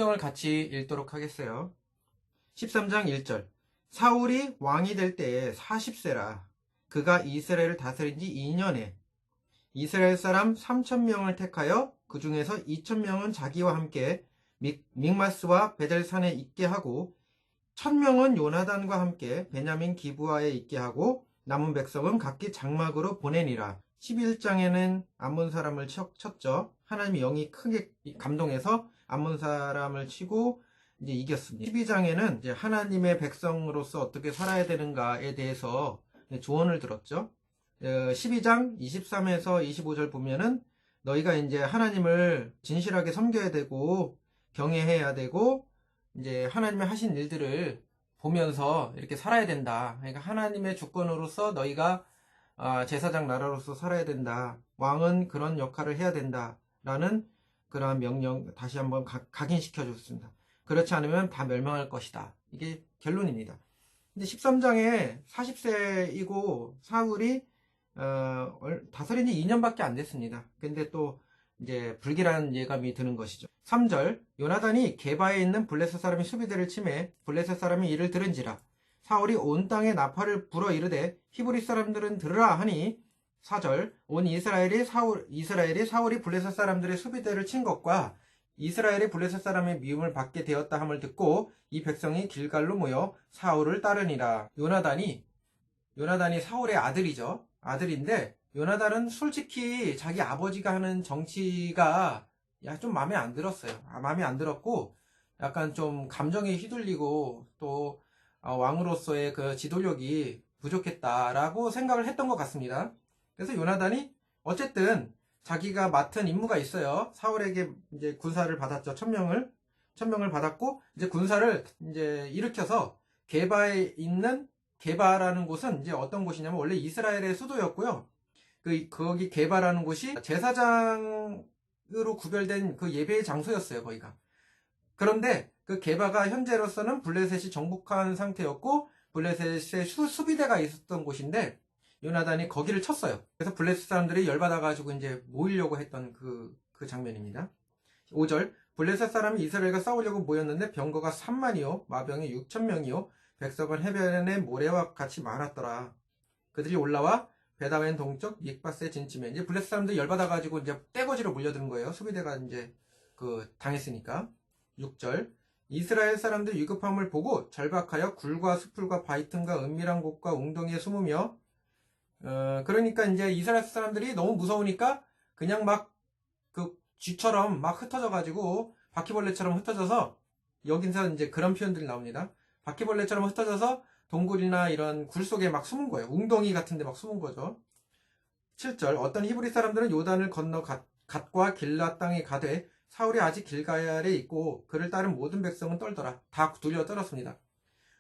성경을 같이 읽도록 하겠어요. 13장 1절. 사울이 왕이 될 때에 40세라. 그가 이스라엘을 다스린 지 2년에 이스라엘 사람 3,000명을 택하여 그 중에서 2,000명은 자기와 함께 믹마스와 베델산에 있게 하고 1,000명은 요나단과 함께 베냐민 기브아에 있게 하고 남은 백성은 각기 장막으로 보내니라. 11장에는 암몬 사람을 쳤죠. 하나님의 영이 크게 감동해서 암몬 사람을 치고 이제 이겼습니다. 12장에는 이제 하나님의 백성으로서 어떻게 살아야 되는가에 대해서 조언을 들었죠. 12장 23에서 25절 보면은 너희가 이제 하나님을 진실하게 섬겨야 되고 경외해야 되고 이제 하나님의 하신 일들을 보면서 이렇게 살아야 된다. 그러니까 하나님의 주권으로서 너희가 제사장 나라로서 살아야 된다. 왕은 그런 역할을 해야 된다. 라는 그러한 명령 다시 한번 각인시켜 줬습니다. 그렇지 않으면 다 멸망할 것이다. 이게 결론입니다. 근데 13장에 40세이고 사울이 다스린 지 2년밖에 안 됐습니다. 근데 또 이제 불길한 예감이 드는 것이죠. 3절. 요나단이 게바에 있는 블레셋 사람이 수비대를 치매 블레셋 사람이 이를 들은지라. 사울이 온 땅에 나팔을 불어 이르되 히브리 사람들은 들으라 하니. 4절. 온 이스라엘이 사울이 블레셋 사람들의 수비대를 친 것과 이스라엘이 블레셋 사람의 미움을 받게 되었다 함을 듣고 이 백성이 길갈로 모여 사울을 따르니라. 요나단이 사울의 아들이죠. 아들인데 요나단은 솔직히 자기 아버지가 하는 정치가 좀 마음에 안 들었어요. 마음에 안 들었고 약간 좀 감정에 휘둘리고 또 왕으로서의 그 지도력이 부족했다라고 생각을 했던 것 같습니다. 그래서 요나단이 어쨌든 자기가 맡은 임무가 있어요. 사울에게 이제 군사를 받았죠. 1,000명을 받았고 이제 군사를 이제 일으켜서 게바라는 곳은 이제 어떤 곳이냐면 원래 이스라엘의 수도였고요. 거기 게바라는 곳이 제사장으로 구별된 그 예배의 장소였어요, 거기가. 그런데 그 게바가 현재로서는 블레셋이 정복한 상태였고 블레셋의 수비대가 있었던 곳인데 요나단이 거기를 쳤어요. 그래서 블레셋 사람들이 열받아가지고 이제 모이려고 했던 그 장면입니다. 5절. 블레셋 사람이 이스라엘과 싸우려고 모였는데 병거가 3만이요 마병이 6,000명이요 백성은 해변의 모래와 같이 많았더라. 그들이 올라와 베다웬 동쪽 믹바스에 진치면 이제 블레셋 사람들이 열받아가지고 이제 떼거지로 몰려드는 거예요. 수비대가 이제 당했으니까. 6절. 이스라엘 사람들이 위급함을 보고 절박하여 굴과 수풀과 바위 틈과 은밀한 곳과 웅덩이에 숨으며 그러니까 이제 이스라엘 사람들이 너무 무서우니까 그냥 막 쥐처럼 막 흩어져가지고 바퀴벌레처럼 흩어져서 여기서 이제 그런 표현들이 나옵니다. 바퀴벌레처럼 흩어져서 동굴이나 이런 굴 속에 막 숨은 거예요. 웅덩이 같은 데 막 숨은 거죠. 7절. 어떤 히브리 사람들은 요단을 건너 갓과 길라 땅에 가되 사울이 아직 길갈에 있고 그를 따른 모든 백성은 떨더라. 다 두려워 떨었습니다.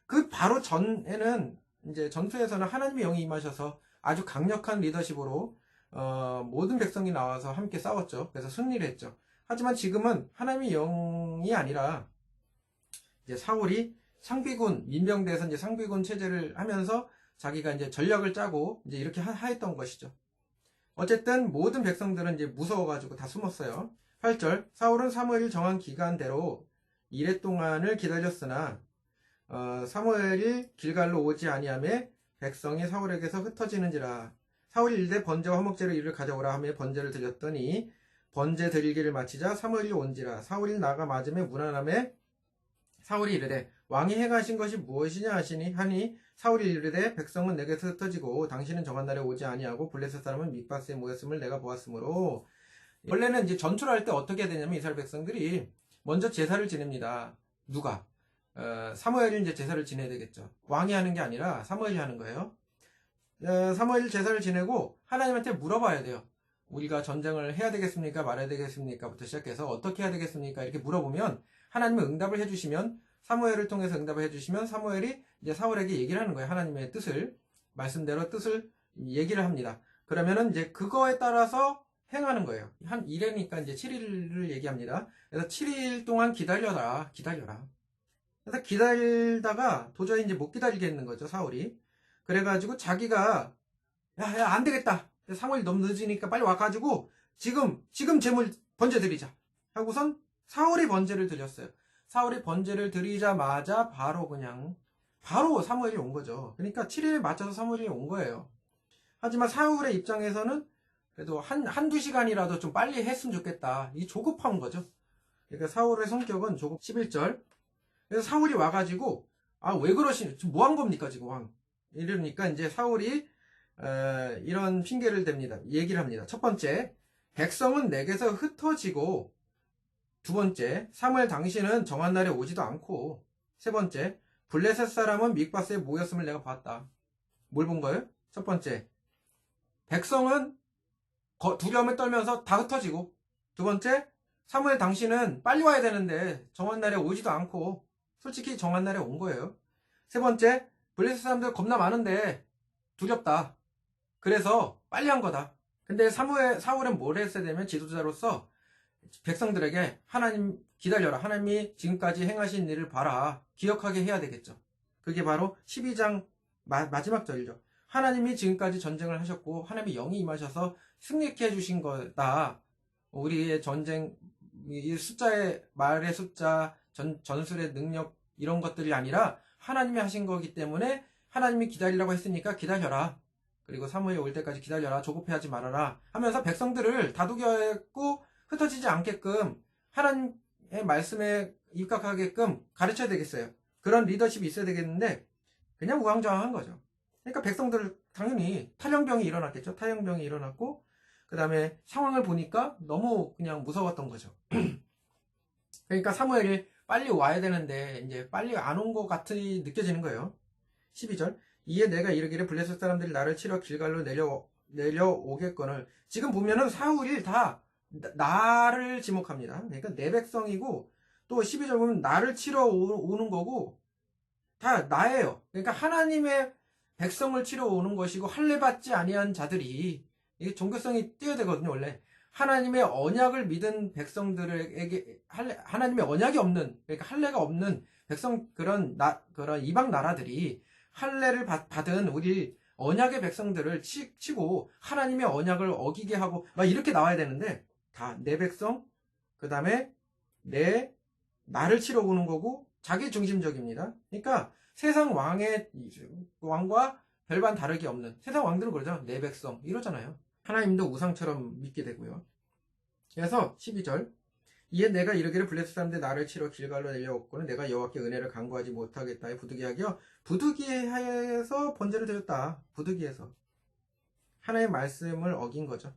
그 바로 전에는 이제 전투에서는 하나님의 영이 임하셔서 아주 강력한 리더십으로 모든 백성이 나와서 함께 싸웠죠. 그래서 승리를 했죠. 하지만 지금은 하나님의 영이 아니라 이제 사울이 민병대에서 이제 상비군 체제를 하면서 자기가 이제 전략을 짜고 이제 이렇게 하였던 것이죠. 어쨌든 모든 백성들은 이제 무서워가지고 다 숨었어요. 8절. 사울은 사무엘이 정한 기간대로 이래 동안을 기다렸으나 사무엘이 길갈로 오지 아니하매 백성이 사울에게서 흩어지는지라. 사울이 이르되 번제와 화목제로 이를 가져오라 하며 번제를 드렸더니 번제 드리기를 마치자 사무엘이 온지라. 사울이 나가 맞음에 무난함에 사울이 이르되 왕이 행하신 것이 무엇이냐 하니 사울이 이르되 백성은 내게서 흩어지고 당신은 정한 날에 오지 아니하고 블레셋 사람은 믹바스에 모였음을 내가 보았으므로. 원래는 이제 전투를 할 때 어떻게 해야 되냐면 이스라엘 백성들이 먼저 제사를 지냅니다. 누가? 사무엘이 이제 제사를 지내야 되겠죠. 왕이 하는 게 아니라 사무엘이 하는 거예요. 사무엘이 제사를 지내고 하나님한테 물어봐야 돼요. 우리가 전쟁을 해야 되겠습니까? 말아야 되겠습니까? 부터 시작해서 어떻게 해야 되겠습니까? 이렇게 물어보면 하나님은 응답을 해주시면 사무엘을 통해서 응답을 해주시면 사무엘이 이제 사울에게 얘기를 하는 거예요. 하나님의 말씀대로 뜻을 얘기를 합니다. 그러면은 이제 그거에 따라서 행하는 거예요. 한 1회니까 이제 7일을 얘기합니다. 그래서 7일 동안 기다려라. 그래서 기다리다가 도저히 이제 못 기다리겠는 거죠, 사울이. 그래가지고 자기가 야, 안 되겠다. 사무엘이 너무 늦으니까 빨리 와가지고 지금 번제 드리자. 하고선 사울이 번제를 드렸어요. 사울이 번제를 드리자마자 바로 사무엘이 온 거죠. 그러니까 7일에 맞춰서 사무엘이 온 거예요. 하지만 사울의 입장에서는 그래도 한두 시간이라도 좀 빨리 했으면 좋겠다. 이 조급한 거죠. 그러니까 사울의 성격은 조급. 11절. 그래서 사울이 와가지고, 왜 지금 뭐 한 겁니까, 지금 왕? 이러니까 이제 사울이, 이런 핑계를 댑니다. 얘기를 합니다. 첫 번째, 백성은 내게서 흩어지고, 두 번째, 사무엘 당신은 정한 날에 오지도 않고, 세 번째, 블레셋 사람은 mik바스에 모였음을 내가 봤다. 뭘 본 거예요? 첫 번째, 백성은 두려움에 떨면서 다 흩어지고, 두 번째, 사무엘 당신은 빨리 와야 되는데 정한 날에 오지도 않고 솔직히 정한 날에 온 거예요. 세 번째, 블레셋 사람들 겁나 많은데 두렵다. 그래서 빨리 한 거다. 근데 사울은 뭘 했어야 되면 지도자로서 백성들에게 하나님 기다려라. 하나님이 지금까지 행하신 일을 봐라. 기억하게 해야 되겠죠. 그게 바로 12장 마지막 절이죠. 하나님이 지금까지 전쟁을 하셨고 하나님이 영이 임하셔서 승리케 해주신 거다. 우리의 전쟁, 이 말의 숫자, 전술의 능력 이런 것들이 아니라 하나님이 하신 거기 때문에 하나님이 기다리라고 했으니까 기다려라. 그리고 사무엘이 올 때까지 기다려라. 조급해하지 말아라. 하면서 백성들을 다독여했고 흩어지지 않게끔 하나님의 말씀에 입각하게끔 가르쳐야 되겠어요. 그런 리더십이 있어야 되겠는데 그냥 우왕좌왕한 거죠. 그러니까 백성들 당연히 탈영병이 일어났겠죠. 탈영병이 일어났고 그 다음에 상황을 보니까 너무 그냥 무서웠던 거죠. 그러니까 사무엘이 빨리 와야 되는데 이제 빨리 안 온 것 같이 느껴지는 거예요. 12절. 이에 내가 이르기를 블레셋 사람들이 나를 치러 길갈로 내려오겠거늘. 지금 보면은 사울이 다 나를 지목합니다. 그러니까 내 백성이고 또 12절 보면 나를 치러 오는 거고 다 나예요. 그러니까 하나님의 백성을 치러 오는 것이고 할례 받지 아니한 자들이 이게 종교성이 뛰어되거든요, 원래. 하나님의 언약을 믿은 백성들에게 하나님의 언약이 없는, 그러니까 할례가 없는 백성 그런 이방 나라들이 할례를 받은 우리 언약의 백성들을 치고 하나님의 언약을 어기게 하고 막 이렇게 나와야 되는데 다 내 백성, 그다음에 나를 치러 오는 거고 자기 중심적입니다. 그러니까 세상 왕과 별반 다르게 없는 세상 왕들은 그러죠. 내 백성 이러잖아요. 하나님도 우상처럼 믿게 되고요. 그래서 12절. 이에 내가 이르기를 블레셋 사람들 나를 치러 길갈로 내려왔고는 내가 여호와께 은혜를 간구하지 못하겠다. 부득이하여 부득이해서 번제를 드렸다. 부득이해서 하나님의 말씀을 어긴 거죠.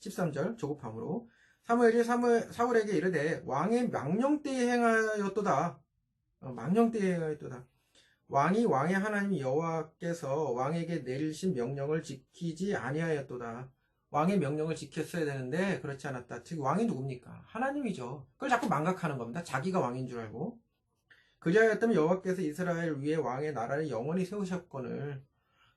13절. 조급함으로 사무엘이 사울에게 이르되 왕의 망령때에 행하였도다. 망령때에 행하였도다. 왕의 하나님 여호와께서 왕에게 내리신 명령을 지키지 아니하였도다. 왕의 명령을 지켰어야 되는데 그렇지 않았다. 즉 왕이 누굽니까? 하나님이죠. 그걸 자꾸 망각하는 겁니다. 자기가 왕인 줄 알고. 그리하였다면 여호와께서 이스라엘 위에 왕의 나라를 영원히 세우셨거늘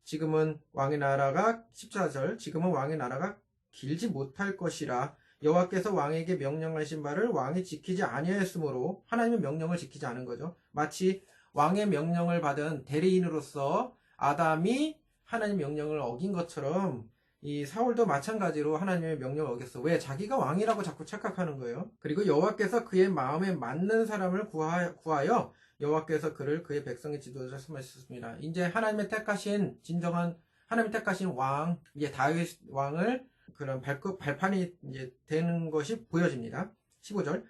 지금은 왕의 나라가 14절 지금은 왕의 나라가 길지 못할 것이라 여호와께서 왕에게 명령하신 바를 왕이 지키지 아니하였으므로 하나님의 명령을 지키지 않은 거죠. 마치 왕의 명령을 받은 대리인으로서 아담이 하나님 명령을 어긴 것처럼 이 사울도 마찬가지로 하나님의 명령을 어겼어. 왜? 자기가 왕이라고 자꾸 착각하는 거예요. 그리고 여호와께서 그의 마음에 맞는 사람을 구하여 여호와께서 그를 그의 백성의 지도자로 삼으셨습니다. 이제 하나님의 택하신 진정한 하나님의 택하신 왕, 이제 다윗 왕을 그런 발판이 이제 되는 것이 보여집니다. 15절.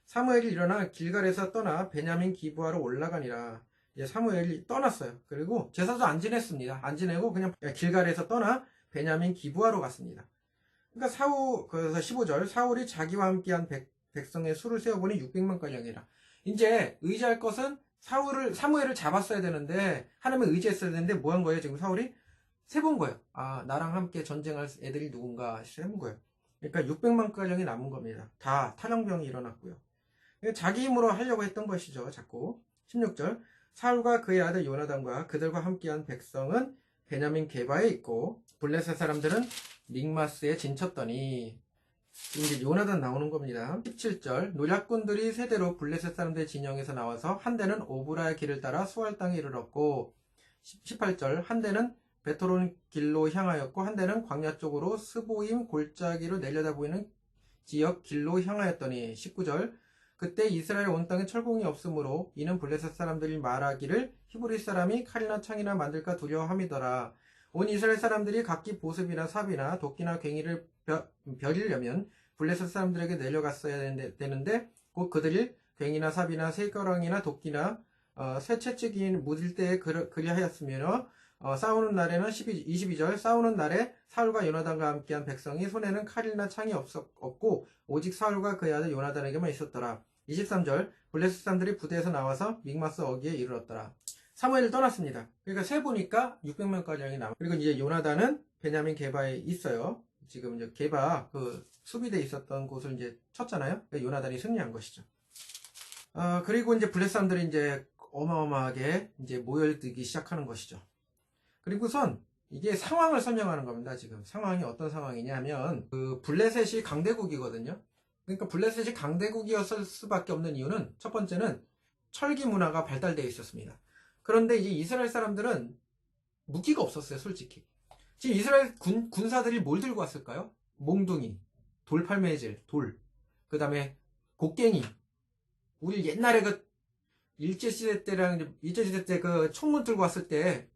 사무엘이 일어나 길갈에서 떠나 베냐민 기브아로 올라가니라. 이제 사무엘이 떠났어요. 그리고 제사도 안 지냈습니다. 안 지내고 그냥 길갈에서 떠나 베냐민 기브아로 갔습니다. 그러니까 그래서 15절. 사울이 자기와 함께한 백성의 수를 세어보니 600만 가량이라. 이제 의지할 것은 사무엘을 잡았어야 되는데 하나님을 의지했어야 되는데 뭐 한 거예요? 지금 사울이 세본 거예요. 나랑 함께 전쟁할 애들이 누군가 세본 거예요. 그러니까 600만 가량이 남은 겁니다. 다 탈영병이 일어났고요. 자기 힘으로 하려고 했던 것이죠. 자꾸. 16절. 사울과 그의 아들 요나단과 그들과 함께한 백성은 베냐민 게바에 있고 블레셋 사람들은 믹마스에 진쳤더니 이제 요나단 나오는 겁니다. 17절. 노략군들이 세대로 블레셋 사람들의 진영에서 나와서 한 대는 오브라의 길을 따라 수알 땅에 이르렀고 18절. 한 대는 베토론 길로 향하였고 한 대는 광야 쪽으로 스보임 골짜기로 내려다 보이는 지역 길로 향하였더니 19절. 그때 이스라엘 온 땅에 철공이 없으므로 이는 블레셋 사람들이 말하기를 히브리 사람이 칼이나 창이나 만들까 두려워함이더라. 온 이스라엘 사람들이 각기 보습이나 삽이나 도끼나 괭이를 벼리려면 블레셋 사람들에게 내려갔어야 되는데 곧 그들이 괭이나 삽이나 쇠가랑이나 도끼나 새 채찍이 묻을 때에 그리하였으며 싸우는 날에는 22절 싸우는 날에 사울과 요나단과 함께한 백성이 손에는 칼이나 창이 없고 오직 사울과 그의 아들 요나단에게만 있었더라. 23절 블레셋 사람들이 부대에서 나와서 믹마스 어기에 이르렀더라. 사무엘을 떠났습니다. 그러니까 세 보니까 600명가량이 남아. 그리고 이제 요나단은 베냐민 게바에 있어요. 지금 이제 게바 그 수비대에 있었던 곳을 이제 쳤잖아요. 그러니까 요나단이 승리한 것이죠. 그리고 이제 블레셋 사람들이 이제 어마어마하게 이제 모여들기 시작하는 것이죠. 그리고선 이게 상황을 설명하는 겁니다. 지금 상황이 어떤 상황이냐면 그 블레셋이 강대국이거든요. 그러니까 블레셋이 강대국이었을 수밖에 없는 이유는 첫 번째는 철기 문화가 발달되어 있었습니다. 그런데 이제 이스라엘 사람들은 무기가 없었어요, 솔직히. 지금 이스라엘 군사들이 뭘 들고 왔을까요? 몽둥이, 돌팔매질, 돌, 그 다음에 곡괭이. 우리 옛날에 그 일제시대 때 그 총문 들고 왔을 때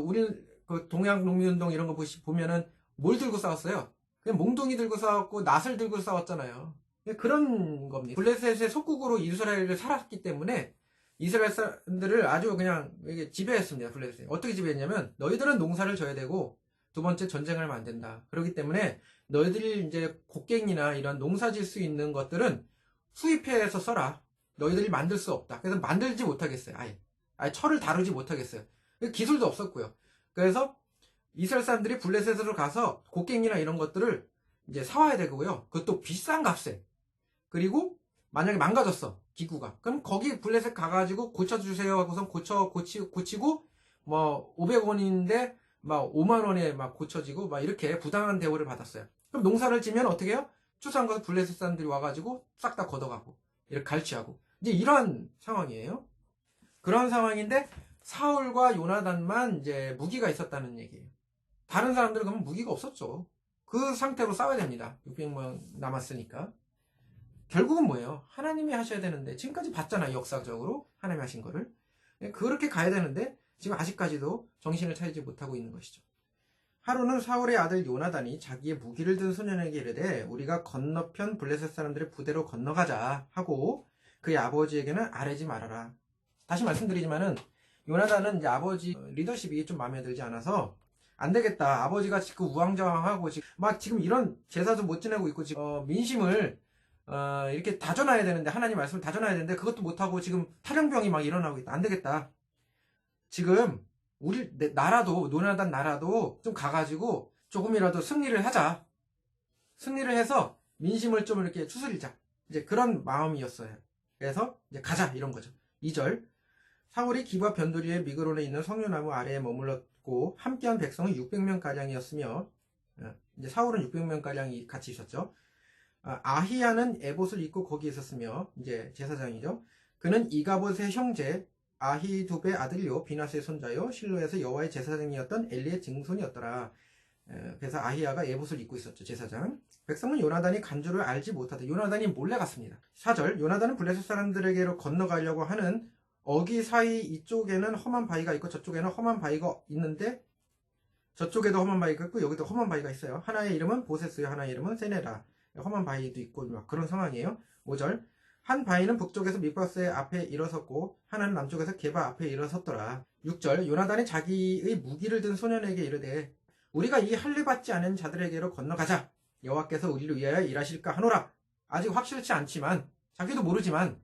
우리 그 동양 농민운동 이런 거 보면은 뭘 들고 싸웠어요? 그냥 몽둥이 들고 싸웠고 낫을 들고 싸웠잖아요. 그런 겁니다. 블레셋의 속국으로 이스라엘을 살았기 때문에 이스라엘 사람들을 아주 그냥 지배했습니다. 블레셋이. 어떻게 지배했냐면 너희들은 농사를 져야 되고 두 번째 전쟁을 하면 안 된다. 그렇기 때문에 너희들이 이제 곡괭이나 이런 농사 질 수 있는 것들은 수입해서 써라. 너희들이 만들 수 없다. 그래서 만들지 못하겠어요. 아예 철을 다루지 못하겠어요. 기술도 없었고요. 그래서 이스라엘 사람들이 블레셋으로 가서 곡괭이나 이런 것들을 이제 사와야 되고요. 그것도 비싼 값에. 그리고 만약에 망가졌어, 기구가. 그럼 거기 블레셋 가가지고 고쳐주세요 하고선 고치고 뭐 500원인데 막 5만 원에 막 고쳐지고 막 이렇게 부당한 대우를 받았어요. 그럼 농사를 지면 어떻게 해요? 추수한 것을 블레셋 사람들이 와가지고 싹 다 걷어가고 이렇게 갈취하고 이제 이런 상황이에요. 그런 상황인데 사울과 요나단만 이제 무기가 있었다는 얘기예요. 다른 사람들은 그러면 무기가 없었죠. 그 상태로 싸워야 됩니다. 600명 남았으니까. 결국은 뭐예요? 하나님이 하셔야 되는데 지금까지 봤잖아요. 역사적으로 하나님이 하신 거를. 그렇게 가야 되는데 지금 아직까지도 정신을 차리지 못하고 있는 것이죠. 하루는 사울의 아들 요나단이 자기의 무기를 든 소년에게 이르되 우리가 건너편 블레셋 사람들의 부대로 건너가자 하고 그의 아버지에게는 아뢰지 말아라. 다시 말씀드리지만은 요나단은 이제 아버지 리더십이 좀 마음에 들지 않아서 안 되겠다. 아버지가 지금 우왕좌왕하고 지금 이런 제사도 못 지내고 있고 지금 민심을 이렇게 다져놔야 되는데 하나님 말씀을 다져놔야 되는데 그것도 못하고 지금 탈영병이 막 일어나고 있다. 안 되겠다. 지금 우리 나라도 요나단 나라도 좀 가가지고 조금이라도 승리를 하자. 승리를 해서 민심을 좀 이렇게 추스리자. 이제 그런 마음이었어요. 그래서 이제 가자 이런 거죠. 2절 사울이 기브아 변두리의 미그론에 있는 석류나무 아래에 머물렀고 함께한 백성은 600명가량이었으며 이제 사울은 600명가량이 같이 있었죠. 아히야는 에봇을 입고 거기 있었으며 이제 제사장이죠. 그는 이가봇의 형제 아히두베 아들요 비나스의 손자요 실로에서 여호와의 제사장이었던 엘리의 증손이었더라. 그래서 아히야가 에봇을 입고 있었죠. 제사장. 백성은 요나단이 간주를 알지 못하다. 요나단이 몰래 갔습니다. 4절 요나단은 블레셋 사람들에게로 건너가려고 하는 어기 사이 이쪽에는 험한 바위가 있고 저쪽에는 험한 바위가 있는데 저쪽에도 험한 바위가 있고 여기도 험한 바위가 있어요. 하나의 이름은 보세스요 하나의 이름은 세네라. 험한 바위도 있고 막 그런 상황이에요. 5절 한 바위는 북쪽에서 믹바스의 앞에 일어섰고 하나는 남쪽에서 게바 앞에 일어섰더라. 6절 요나단이 자기의 무기를 든 소년에게 이르되 우리가 이 할례 받지 않은 자들에게로 건너가자. 여호와께서 우리를 위하여 일하실까 하노라. 아직 확실치 않지만 자기도 모르지만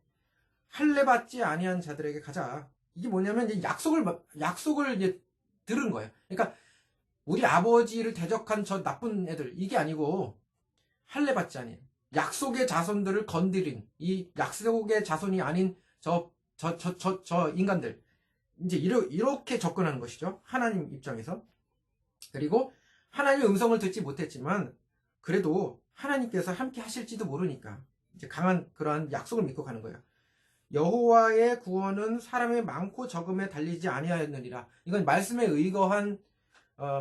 할례 받지 아니한 자들에게 가자. 이게 뭐냐면 이제 약속을 이제 들은 거예요. 그러니까 우리 아버지를 대적한 저 나쁜 애들 이게 아니고 할례 받지 아닌 약속의 자손들을 건드린 이 약속의 자손이 아닌 저 인간들 이제 이렇게 접근하는 것이죠. 하나님 입장에서. 그리고 하나님의 음성을 듣지 못했지만 그래도 하나님께서 함께 하실지도 모르니까 이제 강한 그러한 약속을 믿고 가는 거예요. 여호와의 구원은 사람의 많고 적음에 달리지 아니하였느니라. 이건 말씀에 의거한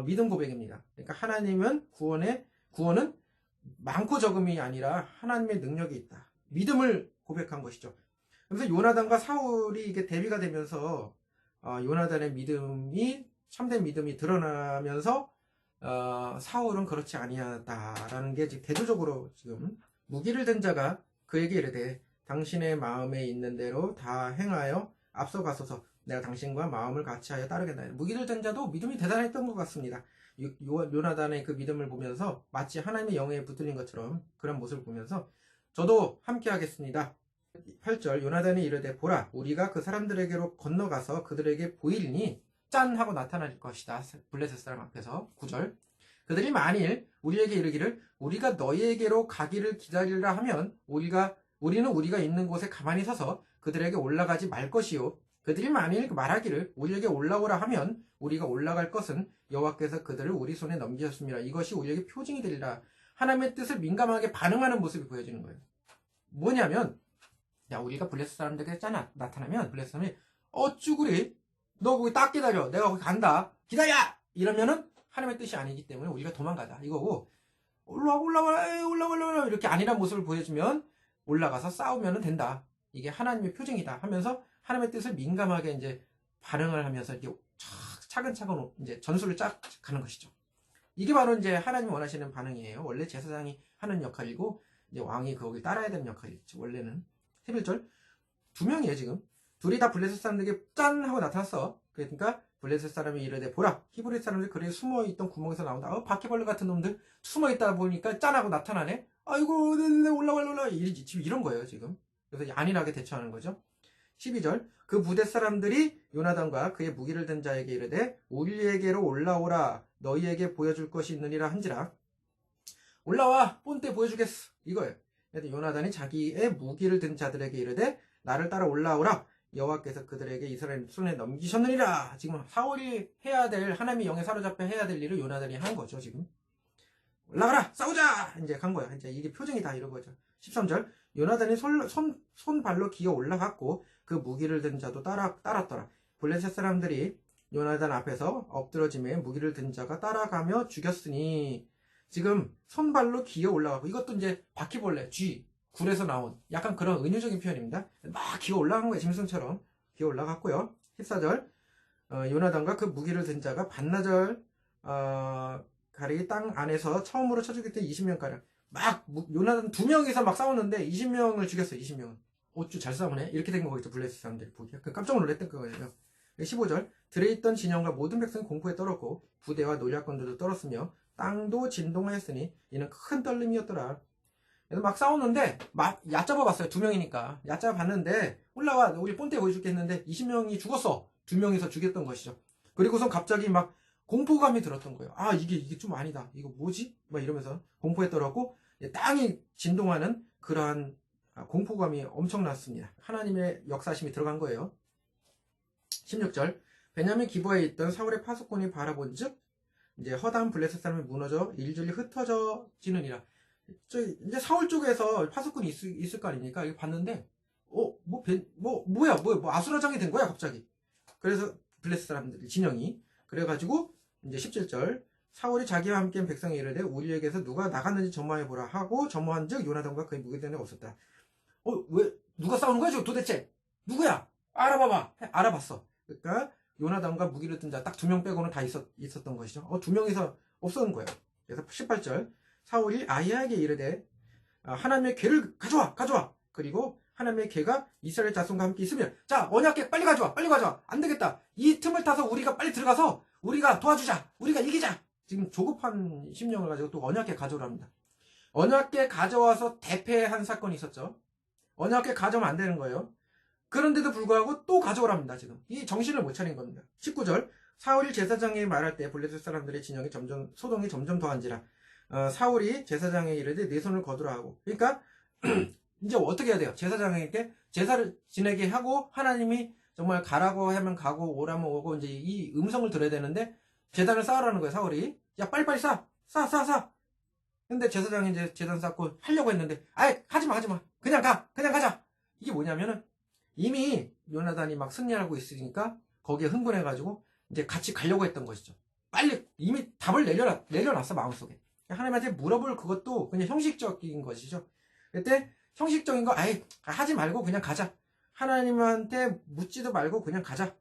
믿음 고백입니다. 그러니까 하나님은 구원은 많고 적음이 아니라 하나님의 능력이 있다. 믿음을 고백한 것이죠. 그래서 요나단과 사울이 이게 대비가 되면서 요나단의 믿음이 참된 믿음이 드러나면서 사울은 그렇지 아니하다라는 게 지금 대조적으로 지금 무기를 든 자가 그에게 이르되 당신의 마음에 있는 대로 다 행하여 앞서가소서 내가 당신과 마음을 같이하여 따르겠다. 무기를 든 자도 믿음이 대단했던 것 같습니다. 요나단의 그 믿음을 보면서 마치 하나님의 영에 붙들린 것처럼 그런 모습을 보면서 저도 함께 하겠습니다. 8절 요나단이 이르되 보라 우리가 그 사람들에게로 건너가서 그들에게 보이리니 짠 하고 나타날 것이다. 블레셋 사람 앞에서. 9절 그들이 만일 우리에게 이르기를 우리가 너희에게로 가기를 기다리라 하면 우리는 우리가 있는 곳에 가만히 서서 그들에게 올라가지 말 것이요 그들이 만일 말하기를 우리에게 올라오라 하면 우리가 올라갈 것은 여호와께서 그들을 우리 손에 넘기셨습니다. 이것이 우리에게 표징이 되리라. 하나님의 뜻을 민감하게 반응하는 모습이 보여지는 거예요. 뭐냐면 야 우리가 블레셋 사람들에게 나타나면 블레셋 사람이 쭈구리 너 거기 딱 기다려 내가 거기 간다 기다려 이러면은 하나님의 뜻이 아니기 때문에 우리가 도망가자 이거고 올라와 이렇게 아니란 모습을 보여주면 올라가서 싸우면 된다. 이게 하나님의 표징이다 하면서 하나님의 뜻을 민감하게 이제 반응을 하면서 이렇게 차근차근 이제 전술을 쫙 가는 것이죠. 이게 바로 이제 하나님이 원하시는 반응이에요. 원래 제사장이 하는 역할이고 이제 왕이 거기 따라야 되는 역할이죠. 원래는 11절 2명이에요 지금. 둘이 다 블레셋 사람들에게 짠 하고 나타났어. 그러니까 블레셋 사람이 이르되 보라 히브리 사람들이 그래 숨어있던 구멍에서 나온다. 바퀴벌레 같은 놈들 숨어있다 보니까 짠 하고 나타나네. 아이고 올라와 지금 이런 거예요 지금. 그래서 안일하게 대처하는 거죠. 12절 그 부대 사람들이 요나단과 그의 무기를 든 자에게 이르되 우리에게로 올라오라 너희에게 보여줄 것이 있느니라 한지라. 올라와 본때 보여주겠어 이거예요. 요나단이 자기의 무기를 든 자들에게 이르되 나를 따라 올라오라 여호와께서 그들에게 이스라엘 손에 넘기셨느니라. 지금 사울이 해야 될 하나님의 영에 사로잡혀 해야 될 일을 요나단이 한 거죠. 지금 올라가라 싸우자 이제 간 거야. 이제 이게 표정이다 이런 거죠. 13절 요나단이 손발로 기어 올라갔고 그 무기를 든 자도 따랐더라. 블레셋 사람들이 요나단 앞에서 엎드러짐에 무기를 든 자가 따라가며 죽였으니 지금 손발로 기어 올라가고 이것도 이제 바퀴벌레 굴에서 나온 약간 그런 은유적인 표현입니다. 막 기어 올라간 거예요. 짐승처럼 기어 올라갔고요. 14절 요나단과 그 무기를 든 자가 반나절 가리 땅 안에서 처음으로 쳐 죽일 때 20명가량 막 요나단 2명이서 막 싸우는데 20명을 죽였어요. 20명은 어쭈 잘 싸우네 이렇게 된 거겠죠. 블레셋 사람들이 보기에 깜짝 놀랐던 거예요. 15절 들에 있던 진영과 모든 백성이 공포에 떨었고 부대와 노략군들도 떨었으며 땅도 진동하였으니 이는 큰 떨림이었더라. 그래서 막 싸우는데 막 얕잡아 봤어요. 2명이니까 얕잡아 봤는데 올라와 우리 본때 보여줄게 했는데 20명이 죽었어. 2명이서 죽였던 것이죠. 그리고선 갑자기 막 공포감이 들었던 거예요. 이게 좀 아니다. 이거 뭐지? 막 이러면서 공포에 떨었고 땅이 진동하는 그러한 공포감이 엄청났습니다. 하나님의 역사심이 들어간 거예요. 16절 베냐민 기브아에 있던 사울의 파수꾼이 바라본즉 이제 허다한 블레셋 사람이 무너져 일줄이 흩어지느니라. 이제 사울 쪽에서 파수꾼이 있을 거 아닙니까? 이거 봤는데 뭐야 아수라장이 된 거야 갑자기. 그래서 블레셋 사람들 진영이 그래가지고 이제 17절 사울이 자기와 함께 백성이 이르되 우리에게서 누가 나갔는지 점화해보라 하고 점화한즉 요나단과 그의 무기들이 없었다. 왜 누가 싸우는 거야 지금 도대체? 누구야? 알아봐봐. 알아봤어. 그러니까 요나단과 무기를 든 자 딱 2명 빼고는 다 있었던 것이죠. 2명이서 없었던 거예요. 그래서 18절 사울이 아히야에게 이르되 하나님의 궤를 가져와. 그리고 하나님의 궤가 이스라엘 자손과 함께 있으면 자 언약궤 빨리 가져와. 안 되겠다. 이 틈을 타서 우리가 빨리 들어가서 우리가 도와주자. 우리가 이기자. 지금 조급한 심령을 가지고 또 언약궤 가져오랍니다. 언약궤 가져와서 대패한 사건이 있었죠. 언약궤 가져오면 안 되는 거예요. 그런데도 불구하고 또 가져오랍니다. 지금 이 정신을 못 차린 겁니다. 19절 사울이 제사장에게 말할 때 블레셋 사람들의 진영이 소동이 점점 더한지라. 사울이 제사장에게 이르되 네 손을 거두라 하고. 그러니까 이제 어떻게 해야 돼요? 제사장에게 제사를 지내게 하고 하나님이 정말 가라고 하면 가고 오라면 오고 이제 이 음성을 들어야 되는데 제단을 쌓으라는 거예요. 사울이 야 빨리빨리 쌓. 근데 제사장이 이제 제단 쌓고 하려고 했는데 하지마 그냥 가자. 이게 뭐냐면은 이미 요나단이 막 승리하고 있으니까 거기에 흥분해가지고 이제 같이 가려고 했던 것이죠. 빨리 이미 답을 내려놨어 마음속에. 하나님한테 물어볼 그것도 그냥 형식적인 것이죠. 그때 형식적인 거 아예 하지 말고 그냥 가자. 하나님한테 묻지도 말고 그냥 가자.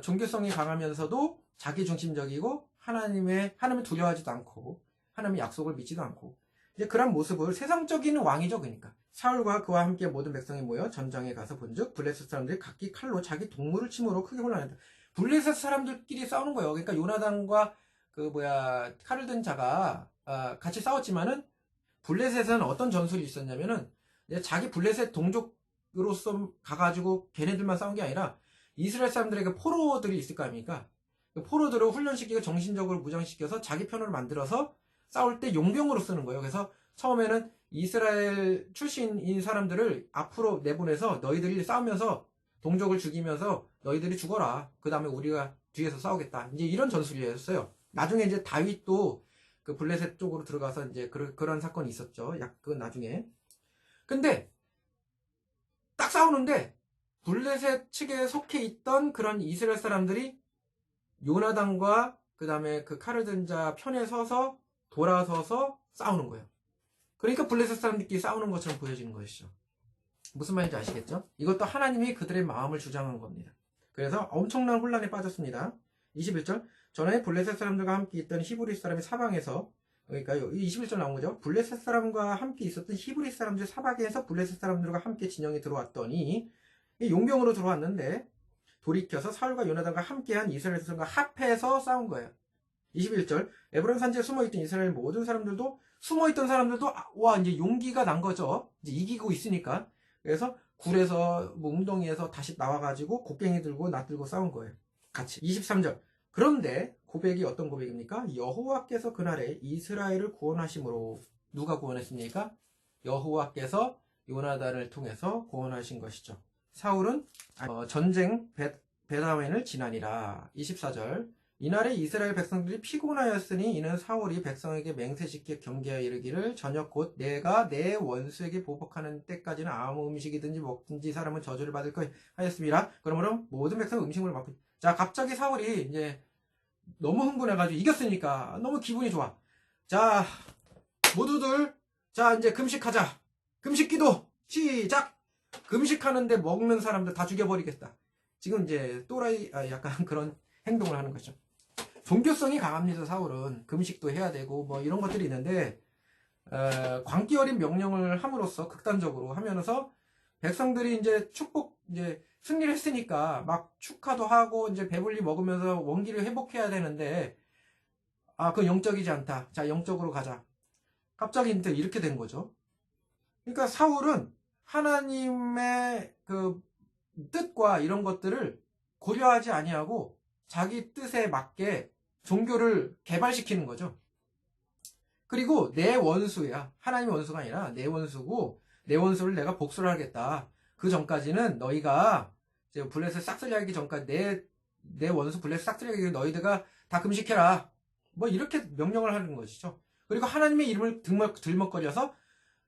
종교성이 강하면서도 자기중심적이고 하나님을 두려워하지도 않고 하나님의 약속을 믿지도 않고 이제 그런 모습을 세상적인 왕이죠. 그러니까 사울과 그와 함께 모든 백성이 모여 전장에 가서 본즉 블레셋 사람들이 각기 칼로 자기 동물을 침으로 크게 혼란했다. 블레셋 사람들끼리 싸우는 거예요. 그러니까 요나단과 칼을 든 자가 같이 싸웠지만은 블레셋은 어떤 전술이 있었냐면은 자기 블레셋 동족으로서 가가지고 걔네들만 싸운 게 아니라 이스라엘 사람들에게 포로들이 있을 거 아닙니까? 그 포로들을 훈련시키고 정신적으로 무장시켜서 자기 편으로 만들어서 싸울 때 용병으로 쓰는 거예요. 그래서 처음에는 이스라엘 출신인 사람들을 앞으로 내보내서 너희들이 싸우면서 동족을 죽이면서 너희들이 죽어라. 그 다음에 우리가 뒤에서 싸우겠다. 이제 이런 전술이었어요. 나중에 이제 다윗도 그 블레셋 쪽으로 들어가서 이제 그런 사건이 있었죠. 그 나중에. 근데 딱 싸우는데 블레셋 측에 속해 있던 그런 이스라엘 사람들이 요나단과 그 다음에 그 칼을 든 자 편에 서서 돌아서서 싸우는 거예요. 그러니까 블레셋 사람들끼리 싸우는 것처럼 보여지는 것이죠. 무슨 말인지 아시겠죠? 이것도 하나님이 그들의 마음을 주장한 겁니다. 그래서 엄청난 혼란에 빠졌습니다. 21절 전에 블레셋 사람들과 함께 있던 히브리 사람이 사방에서 그러니까 21절 나온 거죠. 블레셋 사람과 함께 있었던 히브리 사람들 사방에서 블레셋 사람들과 함께 진영에 들어왔더니 용병으로 들어왔는데 돌이켜서 사울과 요나단과 함께한 이스라엘 사람과 합해서 싸운 거예요. 21절 에브론 산지에 숨어있던 이스라엘 모든 사람들도 숨어있던 사람들도 와 이제 용기가 난 거죠. 이제 이기고 있으니까. 그래서 굴에서 웅덩이에서 다시 나와가지고 곡괭이 들고 낫 들고 싸운 거예요. 같이. 23절 그런데 고백이 어떤 고백입니까? 여호와께서 그날에 이스라엘을 구원하심으로 누가 구원했습니까? 여호와께서 요나단을 통해서 구원하신 것이죠. 사울은 전쟁 베다웬을 지나니라. 24절 이날에 이스라엘 백성들이 피곤하였으니 이는 사울이 백성에게 맹세짓게 경계하여 이르기를 저녁 곧 내가 내 원수에게 보복하는 때까지는 아무 음식이든지 먹든지 사람은 저주를 받을 것 하였습니다. 그러므로 모든 백성 음식을 먹고 자 갑자기 사울이 이제 너무 흥분해가지고 이겼으니까 너무 기분이 좋아. 자 모두들 자 이제 금식하자. 금식기도 시작. 금식하는데 먹는 사람들 다 죽여버리겠다. 지금 이제 또라이 약간 그런 행동을 하는 거죠. 종교성이 강합니다. 사울은 금식도 해야 되고 뭐 이런 것들이 있는데 광기 어린 명령을 함으로써 극단적으로 하면서 백성들이 이제 축복 이제 승리를 했으니까 막 축하도 하고 이제 배불리 먹으면서 원기를 회복해야 되는데 그건 영적이지 않다. 자 영적으로 가자. 갑자기 이렇게 된 거죠. 그러니까 사울은 하나님의 그 뜻과 이런 것들을 고려하지 아니하고 자기 뜻에 맞게 종교를 개발시키는 거죠. 그리고 내 원수야. 하나님의 원수가 아니라 내 원수고 내 원수를 내가 복수를 하겠다. 그 전까지는 너희가 이제 블레셋 싹쓸이하기 전까지 내 원수 블레셋 싹쓸이하기 너희들가 다 금식해라. 뭐 이렇게 명령을 하는 것이죠. 그리고 하나님의 이름을 들먹거려서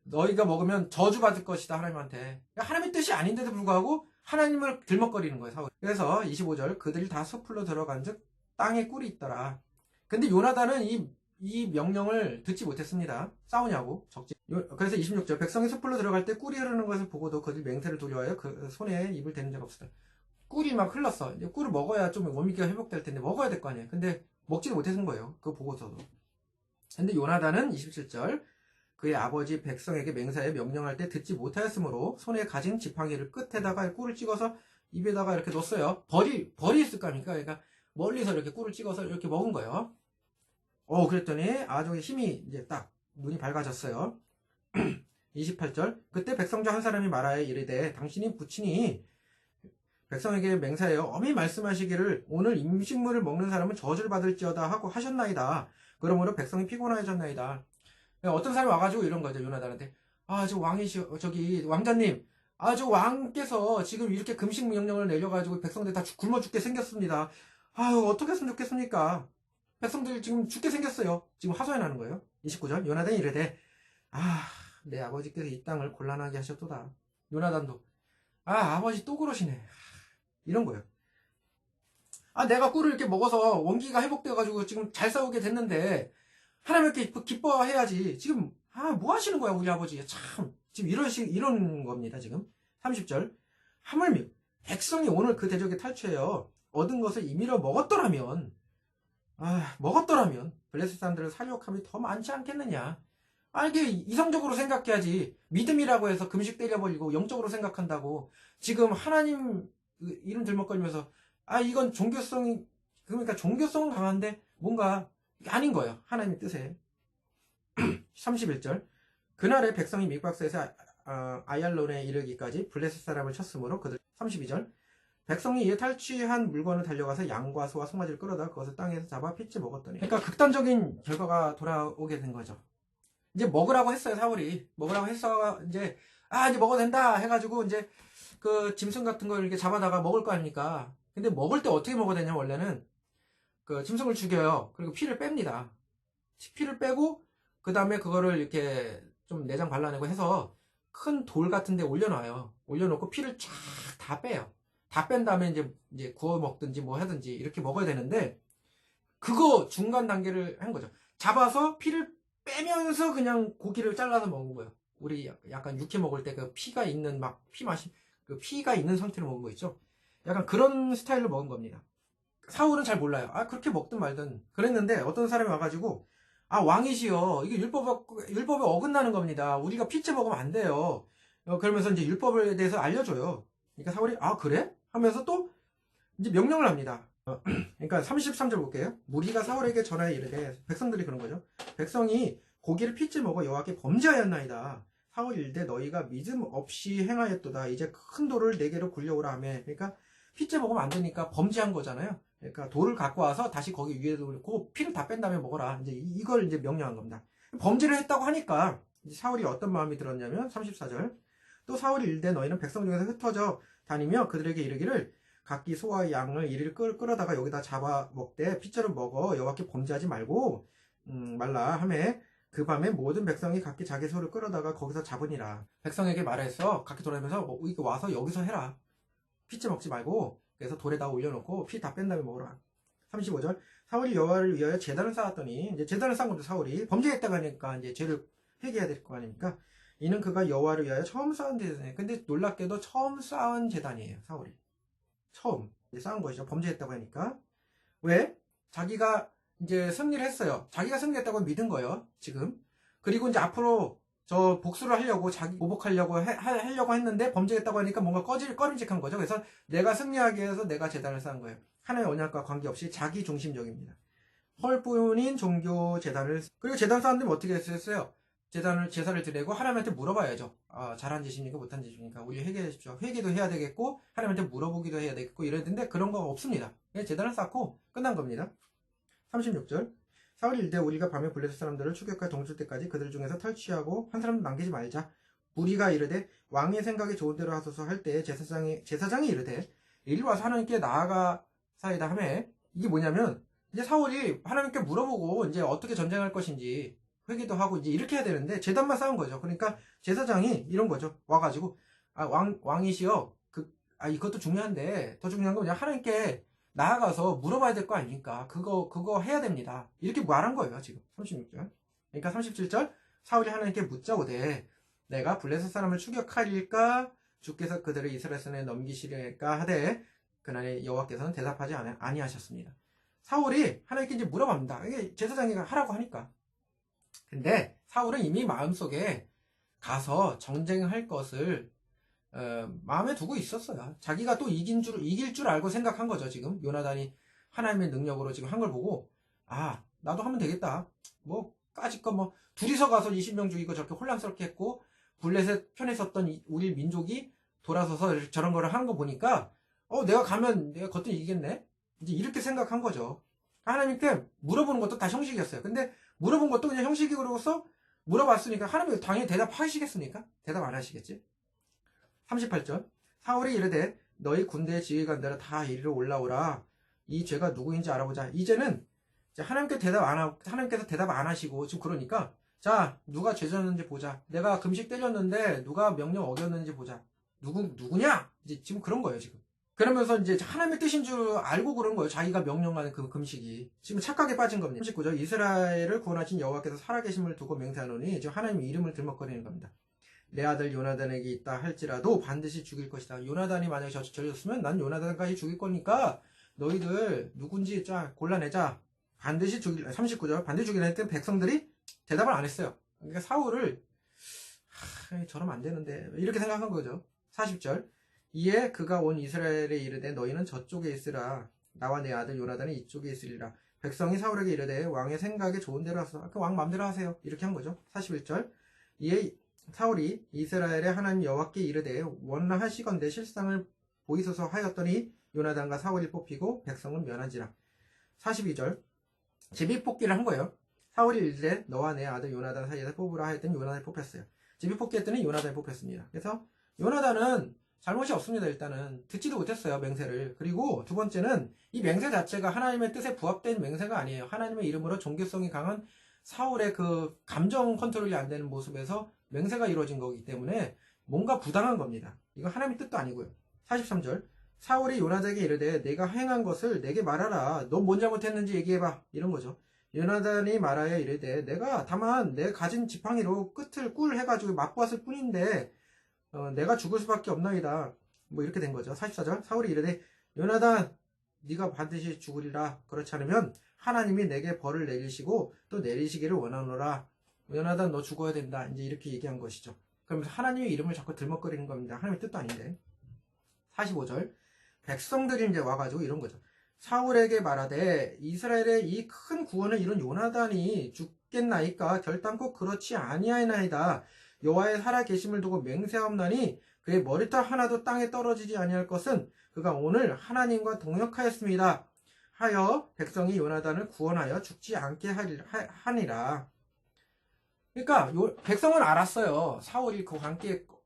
너희가 먹으면 저주받을 것이다. 하나님한테. 하나님의 뜻이 아닌데도 불구하고 하나님을 들먹거리는 거예요. 사울. 그래서 25절 그들이 다 숲으로 들어간 즉 땅에 꿀이 있더라. 근데 요나단은 이 명령을 듣지 못했습니다. 싸우냐고 적지. 그래서 26절 백성이 숲으로 들어갈 때 꿀이 흐르는 것을 보고도 그들 맹세를 두려워하여 그 손에 입을 대는 자가 없었다. 꿀이 막 흘렀어. 이제 꿀을 먹어야 좀 원미기가 회복될 텐데 먹어야 될 거 아니에요. 근데 먹지도 못했는 거예요. 그거 보고서도. 근데 요나단은 27절 그의 아버지 백성에게 맹세하여 명령할 때 듣지 못하였으므로 손에 가진 지팡이를 끝에다가 꿀을 찍어서 입에다가 이렇게 넣었어요. 벌이 있을 거 아닙니까? 그러니까 멀리서 이렇게 꿀을 찍어서 이렇게 먹은 거예요. 그랬더니 아주 힘이 이제 딱 눈이 밝아졌어요. 28절 그때 백성 중 한 사람이 말하여 이르되 당신이 부친이 백성에게 맹세하여 엄히 말씀하시기를 오늘 음식물을 먹는 사람은 저주를 받을지어다 하고 하셨나이다. 그러므로 백성이 피곤하여졌나이다. 어떤 사람이 와가지고 이런 거죠. 요나단한테 저기 왕자님 저 왕께서 지금 이렇게 금식 명령을 내려가지고 백성들 다 굶어 죽게 생겼습니다. 어떻게 했으면 좋겠습니까? 백성들 지금 죽게 생겼어요. 지금 하소연하는 거예요. 29절 요나단이 이르되 내 아버지께서 이 땅을 곤란하게 하셨도다. 요나단도 아버지 또 그러시네. 이런 거예요. 내가 꿀을 이렇게 먹어서 원기가 회복돼가지고 지금 잘 싸우게 됐는데 하나님 이렇게 기뻐해야지. 지금 뭐 하시는 거야 우리 아버지. 참 지금 이런 겁니다, 지금. 30절. 하물며 백성이 오늘 그 대적에 탈취하여 얻은 것을 임의로 먹었더라면, 먹었더라면 블레셋 사람들을 살육함이 더 많지 않겠느냐. 이게 이성적으로 생각해야지. 믿음이라고 해서 금식 때려버리고 영적으로 생각한다고 지금 하나님 이름 들먹거리면서 이건 종교성이, 그러니까 종교성은 강한데 뭔가 아닌 거예요, 하나님의 뜻에. 31절. 그날에 백성이 mik박스에서 아얄론에 이르기까지 블레셋 사람을 쳤으므로 그들. 32절. 백성이 이에 탈취한 물건을 달려가서 양과 소와 송아지를 끌어다 그것을 땅에서 잡아 핏째 먹었더니. 그러니까 극단적인 결과가 돌아오게 된 거죠. 이제 먹으라고 했어요, 사울이. 먹으라고 해서 이제 먹어도 된다 해가지고 이제 그 짐승 같은 걸 이렇게 잡아다가 먹을 거 아닙니까? 근데 먹을 때 어떻게 먹어야 되냐, 원래는 그 짐승을 죽여요. 그리고 피를 뺍니다. 피를 빼고 그 다음에 그거를 이렇게 좀 내장 발라내고 해서 큰 돌 같은 데 올려놔요. 올려놓고 피를 쫙 다 빼요. 다 뺀 다음에 이제 구워 먹든지 뭐 하든지 이렇게 먹어야 되는데, 그거 중간 단계를 한 거죠. 잡아서 피를 빼면서 그냥 고기를 잘라서 먹은 거예요. 우리 약간 육회 먹을 때 그 피가 있는 그 피가 있는 상태로 먹은 거 있죠. 약간 그런 스타일로 먹은 겁니다. 사울은 잘 몰라요. 그렇게 먹든 말든 그랬는데 어떤 사람이 와가지고 왕이시여, 이게 율법에 어긋나는 겁니다. 우리가 피째 먹으면 안 돼요. 그러면서 이제 율법에 대해서 알려줘요. 그러니까 사울이 그래? 하면서 또 이제 명령을 합니다. 그러니까 33절 볼게요. 무리가 사울에게 전하여 이르되, 백성들이 그런 거죠. 백성이 고기를 피째 먹어 여호와께 범죄하였나이다. 사울 이르되 너희가 믿음 없이 행하였도다. 이제 큰 돌을 네개로 굴려오라 하며. 그러니까 피째 먹으면 안 되니까 범죄한 거잖아요. 그러니까 돌을 갖고 와서 다시 거기 위에 놓고 피를 다 뺀 다음에 먹어라. 이제 이걸 이제 명령한 겁니다. 범죄를 했다고 하니까 이제 사울이 어떤 마음이 들었냐면 34절. 또 사울이 이르되 너희는 백성 중에서 흩어져 다니며 그들에게 이르기를 각기 소와 양을 이리를 끌어다가 여기다 잡아 먹되 피째로 먹어 여호와께 범죄하지 말고 말라 하매 그 밤에 모든 백성이 각기 자기 소를 끌어다가 거기서 잡으니라. 백성에게 말해서 각기 돌아다니면서 이거 와서 여기서 해라. 피째 먹지 말고 그래서 돌에다 올려놓고 피 다 뺀 다음에 먹어라. 35절. 사울이 여호와를 위하여 제단을 쌓았더니, 이제 제단을 쌓은 것도 사울이 범죄했다고 하니까 이제 죄를 회개해야 될 거 아닙니까? 이는 그가 여호와를 위하여 처음 쌓은 제단이에요. 근데 놀랍게도 처음 쌓은 제단이에요, 사울이. 처음 이제 쌓은 것이죠. 범죄했다고 하니까. 왜? 자기가 이제 승리를 했어요. 자기가 승리했다고 믿은 거예요, 지금. 그리고 이제 앞으로 저 복수를 하려고, 자기 보복하려고 하려고 했는데 범죄했다고 하니까 뭔가 꺼림직한 거죠. 그래서 내가 승리하기 위해서 내가 제단을 쌓은 거예요. 하나님의 언약과 관계없이 자기 중심적입니다. 헐뿐인 종교 제단을. 그리고 제단 쌓은 데면 어떻게 했어요? 제사를 드리고 하나님한테 물어봐야죠. 잘한 짓입니까? 못한 짓입니까? 우리 회개해 주십시오. 회개도 해야 되겠고 하나님한테 물어보기도 해야 되겠고 이랬는데 그런 거 없습니다. 그냥 제단을 쌓고 끝난 겁니다. 36절. 사울이 이르되 우리가 밤에 블레셋 사람들을 추격하여 동칠 때까지 그들 중에서 탈취하고 한 사람도 남기지 말자. 무리가 이르되 왕의 생각이 좋은 대로 하소서 할 때에 제사장이 이르되 이리 와서 하나님께 나아가사이다 하며, 이게 뭐냐면 이제 사울이 하나님께 물어보고 이제 어떻게 전쟁할 것인지 회개도 하고 이제 이렇게 해야 되는데 제단만 쌓은 거죠. 그러니까 제사장이 이런 거죠. 와가지고 왕이시여, 이것도 중요한데 더 중요한 건 그냥 하나님께 나아가서 물어봐야 될 거 아닙니까? 그거 해야 됩니다. 이렇게 말한 거예요, 지금. 36절. 그러니까 37절. 사울이 하나님께 묻자오되 내가 블레셋 사람을 추격하리까? 주께서 그들을 이스라엘 손에 넘기시리까 하되 그날에 여호와께서는 대답하지 아니하셨습니다. 사울이 하나님께 이제 물어봅니다. 이게 제사장이 하라고 하니까. 근데 사울은 이미 마음속에 가서 정쟁할 것을 마음에 두고 있었어요. 자기가 또 이길 줄 알고 생각한 거죠, 지금. 요나단이 하나님의 능력으로 지금 한 걸 보고, 나도 하면 되겠다. 까짓거 둘이서 가서 20명 죽이고 저렇게 혼란스럽게 했고, 블레셋 편에 섰던 우리 민족이 돌아서서 저런 거를 하는 거 보니까, 내가 가면 내가 거뜬히 이기겠네? 이제 이렇게 생각한 거죠. 하나님께 물어보는 것도 다 형식이었어요. 근데 물어본 것도 그냥 형식으로서 물어봤으니까 하나님이 당연히 대답하시겠습니까? 대답 안 하시겠지? 38절. 사울이 이르되 너희 군대의 지휘관들아 다 이리로 올라오라. 이 죄가 누구인지 알아보자. 이제는 하나님께서 대답 안 하시고 지금 그러니까, 자, 누가 죄 졌는지 보자. 내가 금식 때렸는데 누가 명령 어겼는지 보자. 누구냐? 이제 지금 그런 거예요, 지금. 그러면서 이제 하나님의 뜻인 줄 알고 그런 거예요. 자기가 명령하는 그 금식이. 지금 착각에 빠진 겁니다. 39절. 이스라엘을 구원하신 여호와께서 살아계심을 두고 맹세하노니 지금 하나님의 이름을 들먹거리는 겁니다. 내 아들 요나단에게 있다 할지라도 반드시 죽일 것이다. 요나단이 만약에 저졌으면 난 요나단까지 죽일 거니까 너희들 누군지 쫙 골라내자. 반드시 죽일, 39절, 반드시 죽이라 했더니 백성들이 대답을 안 했어요. 그러니까 사울을, 저러면 안 되는데, 이렇게 생각한 거죠. 40절, 이에 그가 온 이스라엘에 이르되 너희는 저쪽에 있으라. 나와 내 아들 요나단이 이쪽에 있으리라. 백성이 사울에게 이르되 왕의 생각에 좋은 대로 하소서. 왕 마음대로 하세요. 이렇게 한 거죠. 41절, 이에 사울이 이스라엘의 하나님 여호와께 이르되 원하시건대 실상을 보이소서 하였더니 요나단과 사울이 뽑히고 백성은 면한지라. 42절, 제비뽑기를 한 거예요. 사울이 이르되 너와 내 아들 요나단 사이에서 뽑으라 하였더니 요나단이 뽑혔어요. 제비뽑기 했더니 요나단이 뽑혔습니다. 그래서 요나단은 잘못이 없습니다. 일단은 듣지도 못했어요, 맹세를. 그리고 두 번째는 이 맹세 자체가 하나님의 뜻에 부합된 맹세가 아니에요. 하나님의 이름으로 종교성이 강한 사울의 그 감정 컨트롤이 안 되는 모습에서 맹세가 이루어진 거기 때문에 뭔가 부당한 겁니다. 이거 하나님의 뜻도 아니고요. 43절, 사울이 요나단에게 이르되 내가 행한 것을 내게 말하라. 너 뭔 잘못했는지 얘기해봐. 이런 거죠. 요나단이 말하여 이르되 내가 다만 내 가진 지팡이로 끝을 꿀 해가지고 맛보았을 뿐인데 내가 죽을 수밖에 없나이다. 뭐 이렇게 된 거죠. 44절, 사울이 이르되 요나단 네가 반드시 죽으리라. 그렇지 않으면 하나님이 내게 벌을 내리시고 또 내리시기를 원하노라. 요나단 너 죽어야 된다. 이제 이렇게 얘기한 것이죠. 그러면서 하나님의 이름을 자꾸 들먹거리는 겁니다. 하나님의 뜻도 아닌데. 45절, 백성들이 이제 와가지고 이런 거죠. 사울에게 말하되 이스라엘의 이 큰 구원을 이룬 요나단이 죽겠나이까 결단코 그렇지 아니하나이다. 여호와의 살아계심을 두고 맹세하옵나니 그의 머리털 하나도 땅에 떨어지지 아니할 것은 그가 오늘 하나님과 동역하였습니다. 하여 백성이 요나단을 구원하여 죽지 않게 하니라. 그러니까 백성은 알았어요. 사울이 그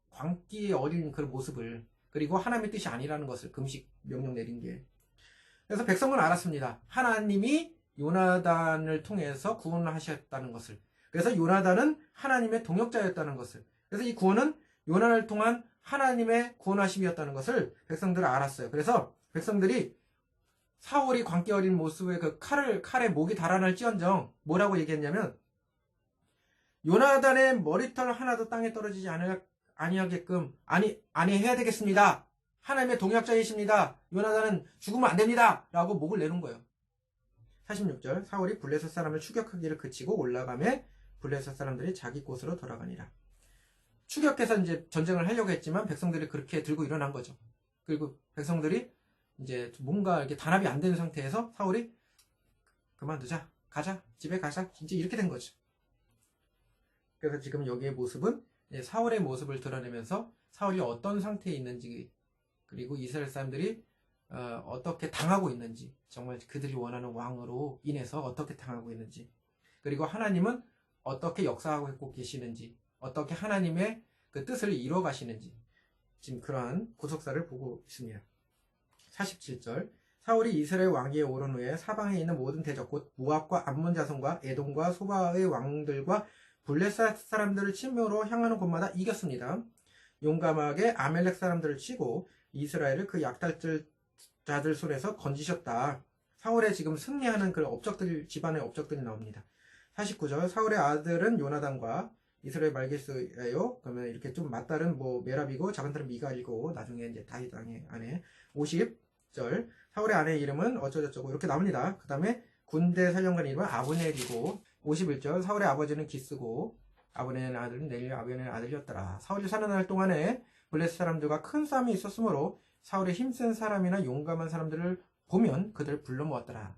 광기에 어린 그 모습을. 그리고 하나님의 뜻이 아니라는 것을 금식 명령 내린 게. 그래서 백성은 알았습니다. 하나님이 요나단을 통해서 구원을 하셨다는 것을. 그래서 요나단은 하나님의 동역자였다는 것을. 그래서 이 구원은 요나단을 통한 하나님의 구원하심이었다는 것을 백성들은 알았어요. 그래서 백성들이 사울이 광기 어린 모습에 그 칼에 목이 달아날지언정 뭐라고 얘기했냐면 요나단의 머리털 하나도 땅에 떨어지지 아니하게끔 아니해야 되겠습니다. 하나님의 동역자이십니다. 요나단은 죽으면 안 됩니다. 라고 목을 내는 거예요. 46절, 사울이 블레셋 사람을 추격하기를 그치고 올라가매 블레셋 사람들이 자기 곳으로 돌아가니라. 추격해서 이제 전쟁을 하려고 했지만 백성들이 그렇게 들고 일어난 거죠. 그리고 백성들이 이제 뭔가 이렇게 단합이 안 되는 상태에서 사울이 그만두자, 가자, 집에 가자, 이제 이렇게 된 거죠. 그래서 지금 여기의 모습은 사울의 모습을 드러내면서 사울이 어떤 상태에 있는지, 그리고 이스라엘 사람들이 어떻게 당하고 있는지, 정말 그들이 원하는 왕으로 인해서 어떻게 당하고 있는지, 그리고 하나님은 어떻게 역사하고 계시는지, 어떻게 하나님의 그 뜻을 이루어 가시는지, 지금 그러한 구속사를 보고 있습니다. 47절, 사울이 이스라엘 왕위에 오른 후에 사방에 있는 모든 대적 곧 모압과 암몬 자손과 에돔과 소바의 왕들과 블레셋 사람들을 침묘로 향하는 곳마다 이겼습니다. 용감하게 아멜렉 사람들을 치고 이스라엘을 그 약탈자들 손에서 건지셨다. 사울의 지금 승리하는 그 집안의 업적들이 나옵니다. 49절, 사울의 아들은 요나단과 이스라엘 말기스예요. 그러면 이렇게 좀 맞다른 메랍이고 작은 딸은 미갈이고 나중에 이제 다윗 아내. 50절, 사울의 아내의 이름은 어쩌저쩌고 이렇게 나옵니다. 그 다음에 군대 사령관 이름은 아브넬이고 51절, 사울의 아버지는 기스고 아브넬의 아들은 내리 아브넬의 아들이었더라. 사울이 살아날 동안에 블레셋 사람들과 큰 싸움이 있었으므로 사울의 힘센 사람이나 용감한 사람들을 보면 그들을 불러 모았더라.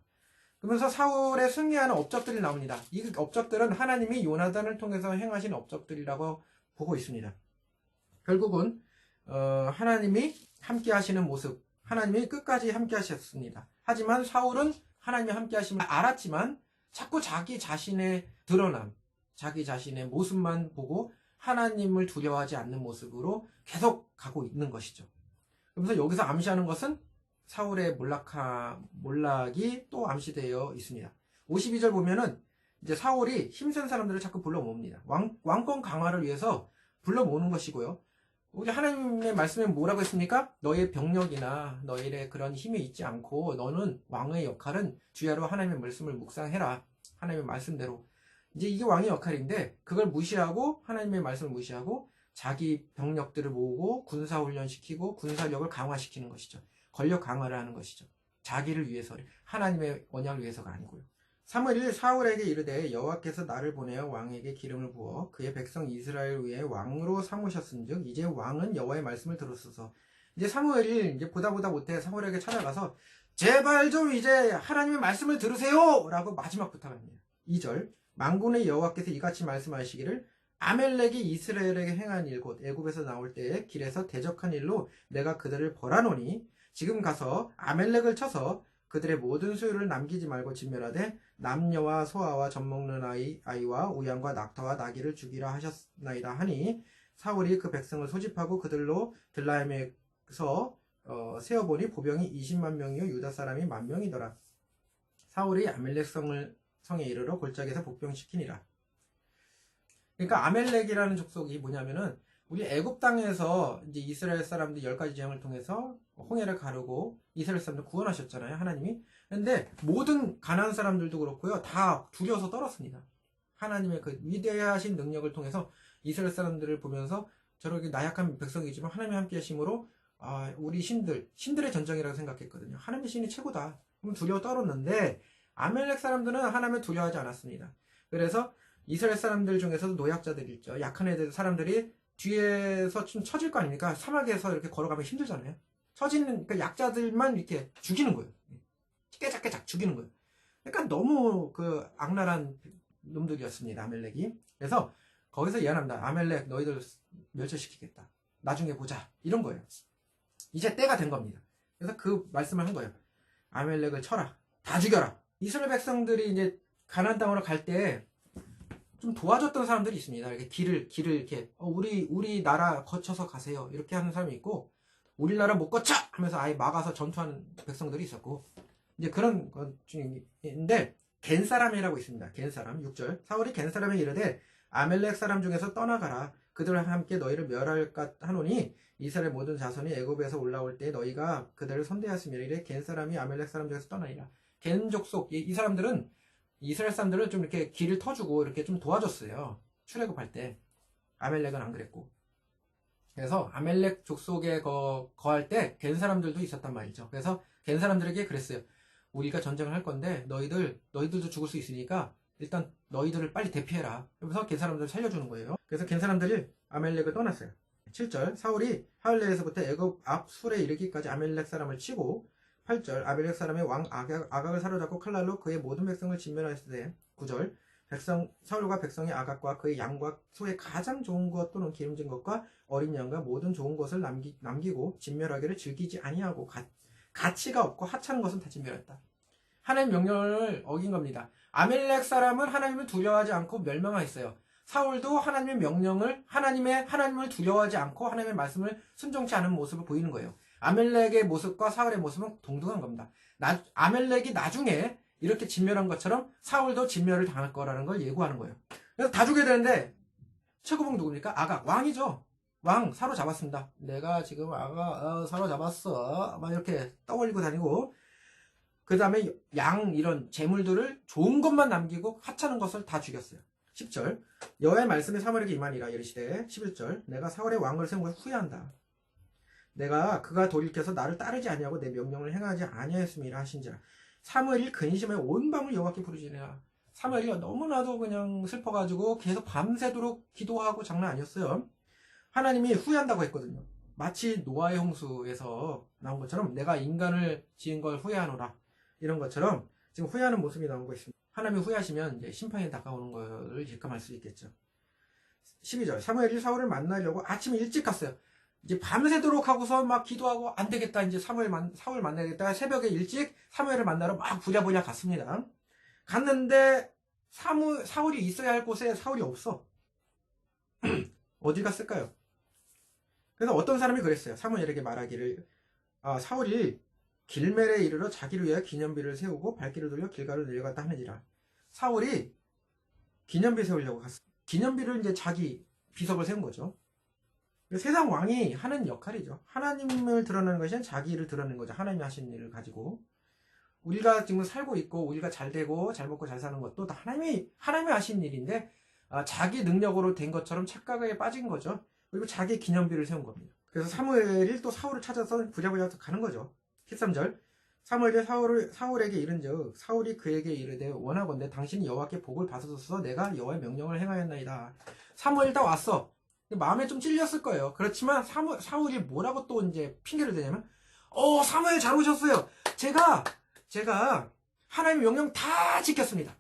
그러면서 사울의 승리하는 업적들이 나옵니다. 이 업적들은 하나님이 요나단을 통해서 행하신 업적들이라고 보고 있습니다. 결국은 하나님이 함께 하시는 모습, 하나님이 끝까지 함께 하셨습니다. 하지만 사울은 하나님이 함께 하심을 알았지만 자꾸 자기 자신의 드러남, 자기 자신의 모습만 보고 하나님을 두려워하지 않는 모습으로 계속 가고 있는 것이죠. 그러면서 여기서 암시하는 것은 사울의 몰락이 또 암시되어 있습니다. 52절 보면은 이제 사울이 힘센 사람들을 자꾸 불러 모읍니다. 왕권 강화를 위해서 불러 모으는 것이고요. 우리 하나님의 말씀에 뭐라고 했습니까? 너의 병력이나 너의 그런 힘이 있지 않고 너는 왕의 역할은 주야로 하나님의 말씀을 묵상해라. 하나님의 말씀대로. 이제 이게 왕의 역할인데 그걸 무시하고 하나님의 말씀을 무시하고 자기 병력들을 모으고 군사훈련시키고 군사력을 강화시키는 것이죠. 권력 강화를 하는 것이죠. 자기를 위해서, 하나님의 언약을 위해서가 아니고요. 사무엘이 사울에게 이르되 여호와께서 나를 보내어 왕에게 기름을 부어 그의 백성 이스라엘 위에 왕으로 삼으셨은즉 이제 왕은 여호와의 말씀을 들었소서. 이제 사무엘이 이제 보다 못해 사울에게 찾아가서 제발 좀 이제 하나님의 말씀을 들으세요! 라고 마지막 부탁합니다. 2절 만군의 여호와께서 이같이 말씀하시기를 아멜렉이 이스라엘에게 행한 일 곧 애굽에서 나올 때에 길에서 대적한 일로 내가 그들을 벌하노니 지금 가서 아멜렉을 쳐서 그들의 모든 소유를 남기지 말고 진멸하되 남녀와 소아와 젖먹는 아이와 우양과 낙타와 나귀를 죽이라 하셨나이다 하니 사울이 그 백성을 소집하고 그들로 들라임에서 세어보니 보병이 20만 명이요 유다 사람이 10,000명이더라. 사울이 아멜렉 성에 이르러 골짜기에서 복병시키니라. 그러니까 아멜렉이라는 족속이 뭐냐면은 우리 애굽 땅에서 이제 이스라엘 사람들 10가지 재앙을 통해서 홍해를 가르고 이스라엘 사람들 구원하셨잖아요, 하나님이. 근데 모든 가나안 사람들도 그렇고요, 다 두려워서 떨었습니다. 하나님의 그 위대하신 능력을 통해서 이스라엘 사람들을 보면서 저렇게 나약한 백성이지만 하나님이 함께 하심으로 우리 신들의 전쟁이라고 생각했거든요. 하나님의 신이 최고다. 그럼 두려워 떨었는데 아멜렉 사람들은 하나님을 두려워하지 않았습니다. 그래서 이스라엘 사람들 중에서도 노약자들 있죠. 약한 애들 사람들이 뒤에서 좀 처질 거 아닙니까? 사막에서 이렇게 걸어가면 힘들잖아요. 처지는 그 약자들만 이렇게 죽이는 거예요. 깨작깨작 죽이는 거예요. 그러니까 너무 그 악랄한 놈들이었습니다, 아멜렉이. 그래서 거기서 예언합니다. 아멜렉 너희들 멸절시키겠다. 나중에 보자. 이런 거예요. 이제 때가 된 겁니다. 그래서 그 말씀을 한 거예요. 아멜렉을 쳐라. 다 죽여라. 이스라엘 백성들이 이제 가나안 땅으로 갈 때 좀 도와줬던 사람들이 있습니다. 이렇게 길을 이렇게 우리 나라 거쳐서 가세요. 이렇게 하는 사람이 있고 우리나라 못 거쳐 하면서 아예 막아서 전투하는 백성들이 있었고 이제 그런 것 중인데 겐 사람이라고 있습니다. 겐 사람 6절 사울이 겐 사람에 이르되 아멜렉 사람 중에서 떠나가라. 그들과 함께 너희를 멸할까 하노니 이스라엘 모든 자손이 애굽에서 올라올 때 너희가 그들을 선대하였으며 이래 겐 사람이 아멜렉 사람 중에서 떠나니라. 겐 족속 이 사람들은 이스라엘 사람들을 좀 이렇게 길을 터주고 이렇게 좀 도와줬어요. 출애굽할 때. 아멜렉은 안 그랬고. 그래서 아멜렉 족속에 거할 때 겐 사람들도 있었단 말이죠. 그래서 겐 사람들에게 그랬어요. 우리가 전쟁을 할 건데 너희들도 죽을 수 있으니까 일단 너희들을 빨리 대피해라. 그래서 겐 사람들을 살려주는 거예요. 그래서 겐 사람들이 아멜렉을 떠났어요. 7절 사울이 하울레에서부터 애굽 앞 술에 이르기까지 아멜렉 사람을 치고 8절 아멜렉 사람의 왕 아각을 사로잡고 칼날로 그의 모든 백성을 진멸하였으되 9절 사울과 백성의 아각과 그의 양과 소의 가장 좋은 것 또는 기름진 것과 어린 양과 모든 좋은 것을 남기고 진멸하기를 즐기지 아니하고 가치가 없고 하찮은 것은 다 진멸했다. 하나님 명령을 어긴 겁니다. 아멜렉 사람은 하나님을 두려워하지 않고 멸망하였어요. 사울도 하나님의 명령을 하나님을 두려워하지 않고 하나님의 말씀을 순종치 않은 모습을 보이는 거예요. 아멜렉의 모습과 사울의 모습은 동등한 겁니다. 아멜렉이 나중에 이렇게 진멸한 것처럼 사울도 진멸을 당할 거라는 걸 예고하는 거예요. 그래서 다 죽여야 되는데 최고봉 누굽니까? 아각 왕이죠. 왕 사로잡았습니다. 내가 지금 사로잡았어. 막 이렇게 떠올리고 다니고 그 다음에 양 이런 재물들을 좋은 것만 남기고 하찮은 것을 다 죽였어요. 10절 여호와의 말씀이 사무엘에게 임하니라 이르시되 11절 내가 사울의 왕을 세운 것을 후회한다. 내가 그가 돌이켜서 나를 따르지 아니하고 내 명령을 행하지 아니하였음이라 하신지라. 사무엘이 근심에 온 밤을 여호와께 부르짖으니라. 사무엘이 너무나도 그냥 슬퍼가지고 계속 밤새도록 기도하고 장난 아니었어요. 하나님이 후회한다고 했거든요. 마치 노아의 홍수에서 나온 것처럼 내가 인간을 지은 걸 후회하노라. 이런 것처럼 지금 후회하는 모습이 나오고 있습니다. 하나님이 후회하시면 이제 심판이 다가오는 것을 직감할 수 있겠죠. 12절 사무엘이 사울을 만나려고 아침에 일찍 갔어요. 이제 밤새도록 하고서 막 기도하고 안 되겠다. 이제 사울 만나야겠다. 새벽에 일찍 사무엘을 만나러 막 부랴부랴 갔습니다. 갔는데 사울이 있어야 할 곳에 사울이 없어. 어디 갔을까요? 그래서 어떤 사람이 그랬어요. 사무엘에게 말하기를 사울이 길멜에 이르러 자기를 위하여 기념비를 세우고 발길을 돌려 길가로 내려갔다 하느니라. 사울이 기념비 세우려고 갔어요. 기념비를 이제 자기 비석을 세운 거죠. 세상 왕이 하는 역할이죠. 하나님을 드러내는 것이 아니라 자기를 드러내는 거죠. 하나님이 하신 일을 가지고. 우리가 지금 살고 있고 우리가 잘 되고 잘 먹고 잘 사는 것도 다 하나님이 하신 일인데 자기 능력으로 된 것처럼 착각에 빠진 거죠. 그리고 자기 기념비를 세운 겁니다. 그래서 사무엘이 또 사울을 찾아서 부랴부랴 가는 거죠. 13절 사무엘이 사울에게 이른즉 사울이 그에게 이르되 원하건대 당신이 여호와께 복을 받으소서 내가 여호와의 명령을 행하였나이다. 사무엘 다 왔어. 마음에 좀 찔렸을 거예요. 그렇지만 사울이 뭐라고 또 이제 핑계를 대냐면 사무엘 잘 오셨어요. 제가 하나님의 명령 다 지켰습니다.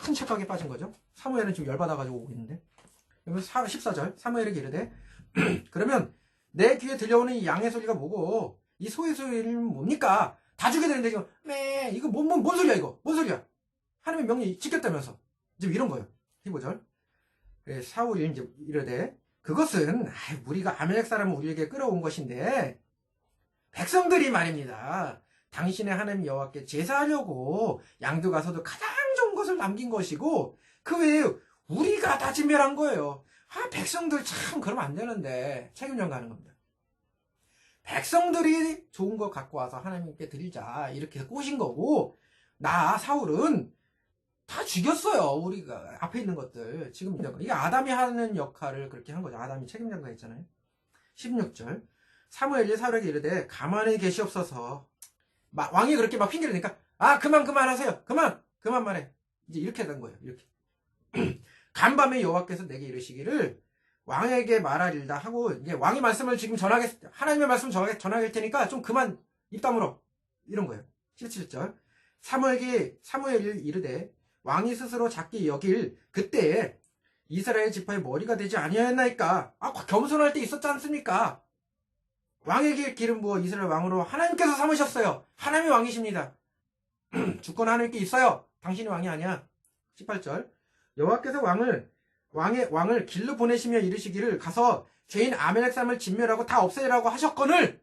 큰 착각에 빠진 거죠. 사무엘은 지금 열받아가지고 오고 있는데. 14절 사무엘에게 이르되 그러면 내 귀에 들려오는 이 양의 소리가 뭐고 이 소의 소리는 뭡니까? 다 죽게 되는데 지금 이거 뭔 소리야 이거? 뭔 소리야? 하나님의 명령 지켰다면서 지금 이런 거예요. 15절 사울이 이제 이르되 그것은 우리가 아멜렉 사람을 우리에게 끌어온 것인데 백성들이 말입니다. 당신의 하나님 여호와께 제사하려고 양도 가서도 가장 좋은 것을 남긴 것이고 그 외에 우리가 다 진멸한 거예요. 백성들 참 그러면 안 되는데 책임 전가하는 겁니다. 백성들이 좋은 거 갖고 와서 하나님께 드리자 이렇게 꼬신 거고 나 사울은 다 죽였어요. 우리가 앞에 있는 것들 지금 이게 아담이 하는 역할을 그렇게 한 거죠. 아담이 책임 전가 했잖아요. 16절 사무엘이 사울에게 이르되 가만히 계시옵소서. 왕이 그렇게 막 핑계를 대니까 그만하세요. 그만 말해. 이제 이렇게 된 거예요. 이렇게 간밤에 여호와께서 내게 이르시기를 왕에게 말하리다 하고 이제 왕의 말씀을 지금 하나님의 말씀 전하길 테니까 좀 그만 입 다물어 이런 거예요. 17절 사무엘이 이르되 왕이 스스로 작게 여길 그때에 이스라엘 지파의 머리가 되지 아니하였나이까. 겸손할 때 있었지 않습니까? 왕에게 기름 부어 이스라엘 왕으로 하나님께서 삼으셨어요. 하나님이 왕이십니다. 주권 하나님께 있어요. 당신이 왕이 아니야. 18절 여호와께서 왕을 길로 보내시며 이르시기를 가서 죄인 아멜렉 사람을 진멸하고 다 없애라고 하셨거늘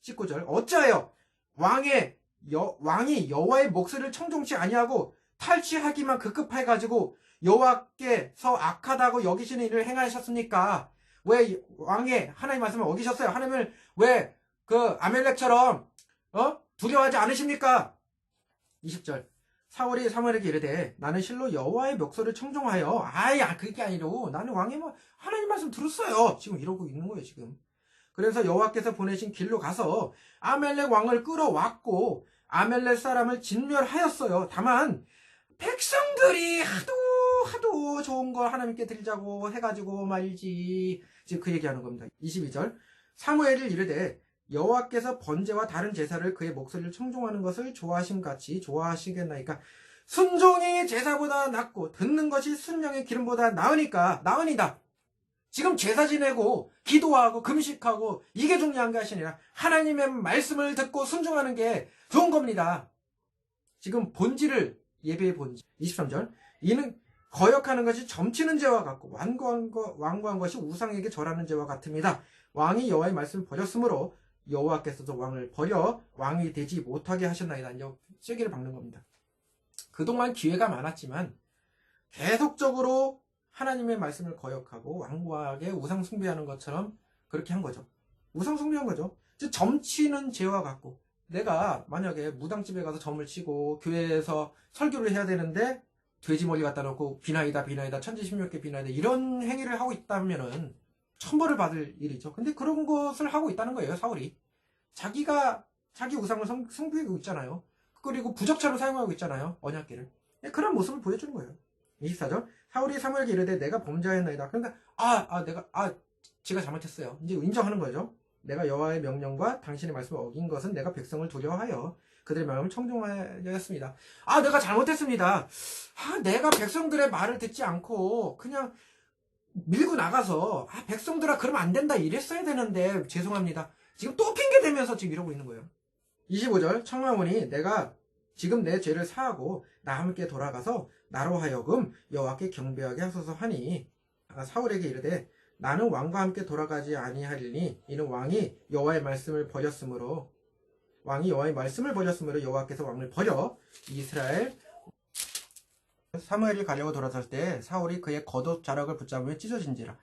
19절 어찌하여 왕이 여호와의 목소리를 청종치 아니하고 탈취하기만 급급해가지고 여호와께서 악하다고 여기시는 일을 행하셨습니까? 왜 왕의 하나님 말씀을 어기셨어요? 하나님을 왜 아멜렉처럼 두려워하지 않으십니까? 20절 사울이 사무엘에게 이르되 나는 실로 여호와의 목소리를 청종하여 그게 아니로 나는 왕의 하나님 말씀 들었어요. 지금 이러고 있는 거예요. 지금. 그래서 여호와께서 보내신 길로 가서 아멜렉 왕을 끌어왔고 아멜렉 사람을 진멸하였어요. 다만 백성들이 하도 좋은 걸 하나님께 드리자고 해가지고 말이지. 지금 그 얘기하는 겁니다. 22절 사무엘이 이르되 여호와께서 번제와 다른 제사를 그의 목소리를 청종하는 것을 좋아하심같이 좋아하시겠나이까. 순종이 제사보다 낫고 듣는 것이 순령의 기름보다 나으니다. 지금 제사 지내고 기도하고 금식하고 이게 중요한 것이 아니라 하나님의 말씀을 듣고 순종하는 게 좋은 겁니다. 지금 예배의 본질 23절 이는 거역하는 것이 점치는 죄와 같고 완고한 것이 우상에게 절하는 죄와 같습니다. 왕이 여호와의 말씀을 버렸으므로 여호와께서도 왕을 버려 왕이 되지 못하게 하셨나이다. 이제 쐐기를 박는 겁니다. 그동안 기회가 많았지만 계속적으로 하나님의 말씀을 거역하고 완고하게 우상 숭배하는 것처럼 그렇게 한 거죠. 우상 숭배한 거죠. 즉 점치는 죄와 같고 내가 만약에 무당집에 가서 점을 치고 교회에서 설교를 해야 되는데 돼지 멀리 갖다 놓고 비나이다 천지십육개 비나이다 이런 행위를 하고 있다면은 천벌을 받을 일이죠. 근데 그런 것을 하고 있다는 거예요. 사울이 자기 우상을 숭배하고 있잖아요. 그리고 부적처럼 사용하고 있잖아요. 언약궤를. 그런 모습을 보여주는 거예요. 24절 사울이 사무엘에게 이르되 내가 범죄하였나이다. 그러니까 제가 잘못했어요. 이제 인정하는 거죠. 내가 여호와의 명령과 당신의 말씀을 어긴 것은 내가 백성을 두려워하여 그들의 마음을 청종하였습니다. 내가 잘못했습니다. 내가 백성들의 말을 듣지 않고 그냥 밀고 나가서 백성들아 그러면 안 된다 이랬어야 되는데 죄송합니다. 지금 또 핑계 대면서 지금 이러고 있는 거예요. 25절 청하오니 내가 지금 내 죄를 사하고 나 함께 돌아가서 나로 하여금 여호와께 경배하게 하소서 하니 사울에게 이르되 나는 왕과 함께 돌아가지 아니하리니 이는 왕이 여호와의 말씀을 버렸으므로 여호와께서 왕을 버려 이스라엘 사무엘이 가려고 돌아설 때 사울이 그의 겉옷 자락을 붙잡으며 찢어진지라.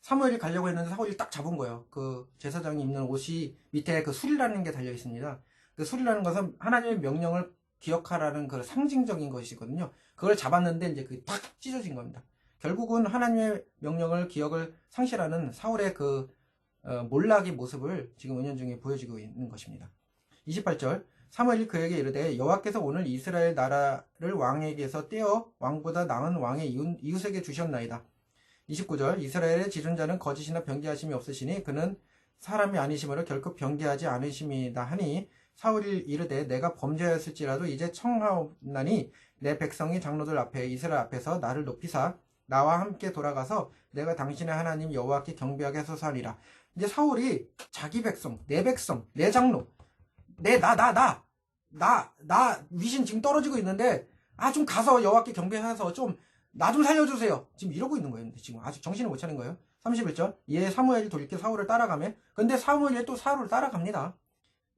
사무엘이 가려고 했는데 사울이 딱 잡은 거예요. 그 제사장이 입는 옷이 밑에 그 술이라는 게 달려 있습니다. 그 술이라는 것은 하나님의 명령을 기억하라는 그 상징적인 것이거든요. 그걸 잡았는데 이제 그게 탁 찢어진 겁니다. 결국은 하나님의 명령을 기억을 상실하는 사울의 그 몰락의 모습을 지금 은연중에 보여지고 있는 것입니다. 28절 사무엘이 그에게 이르되 여호와께서 오늘 이스라엘 나라를 왕에게서 떼어 왕보다 나은 왕의 이웃에게 주셨나이다. 29절 이스라엘의 지존자는 거짓이나 변개하심이 없으시니 그는 사람이 아니심으로 결코 변개하지 않으심이다 하니 사울이 이르되 내가 범죄하였을지라도 이제 청하옵나니 내 백성이 장로들 앞에 이스라엘 앞에서 나를 높이사 나와 함께 돌아가서 내가 당신의 하나님 여호와께 경배하게 하소서 하니라. 이제 사울이 자기 백성, 내 장로, 나 위신 지금 떨어지고 있는데 좀 가서 여호와께 경배해서 좀 나 좀 살려주세요. 지금 이러고 있는 거예요. 지금 아직 정신을 못 차린 거예요. 31절 이에 사무엘이 돌이켜 사울을 따라가매 근데 사무엘이 또 사울을 따라갑니다.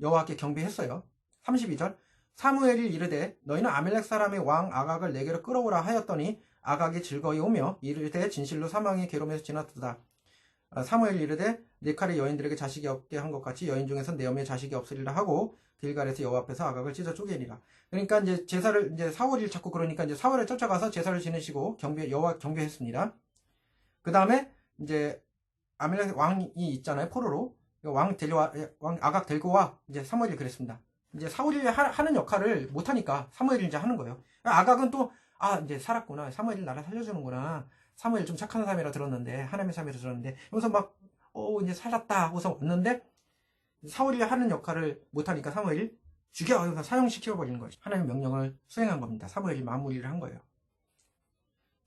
여호와께 경배했어요. 32절 사무엘이 이르되 너희는 아멜렉 사람의 왕 아각을 내게로 끌어오라 하였더니 아각이 즐거이 오며 이르되 진실로 사망의 괴로움에서 지났도다. 사무엘이 이르되 네 칼이 여인들에게 자식이 없게 한 것 같이 여인 중에서 내 어미의 자식이 없으리라 하고 길갈에서 여호와 앞에서 아각을 찢어 쪼개니라. 그러니까 이제 제사를 이제 사울이 자꾸 그러니까 이제 사울을 쫓아가서 제사를 지내시고 여호와 경배했습니다. 그 다음에 이제 아멜렉 왕이 있잖아요. 포로로 왕 아각 데리고 와 이제 사무엘이 그랬습니다. 이제 사울이 하는 역할을 못하니까 사무엘이 이제 하는 거예요. 아각은 또 이제 살았구나. 사무엘이 나를 살려주는구나. 사무엘 좀 착한 사람이라 들었는데 하나님의 사람이라 들었는데 그래서 막 이제 살았다 하고서 왔는데 사울이 하는 역할을 못하니까 사무엘이 죽여 사형시켜버리는 거죠. 하나님의 명령을 수행한 겁니다. 사무엘이 마무리를 한 거예요.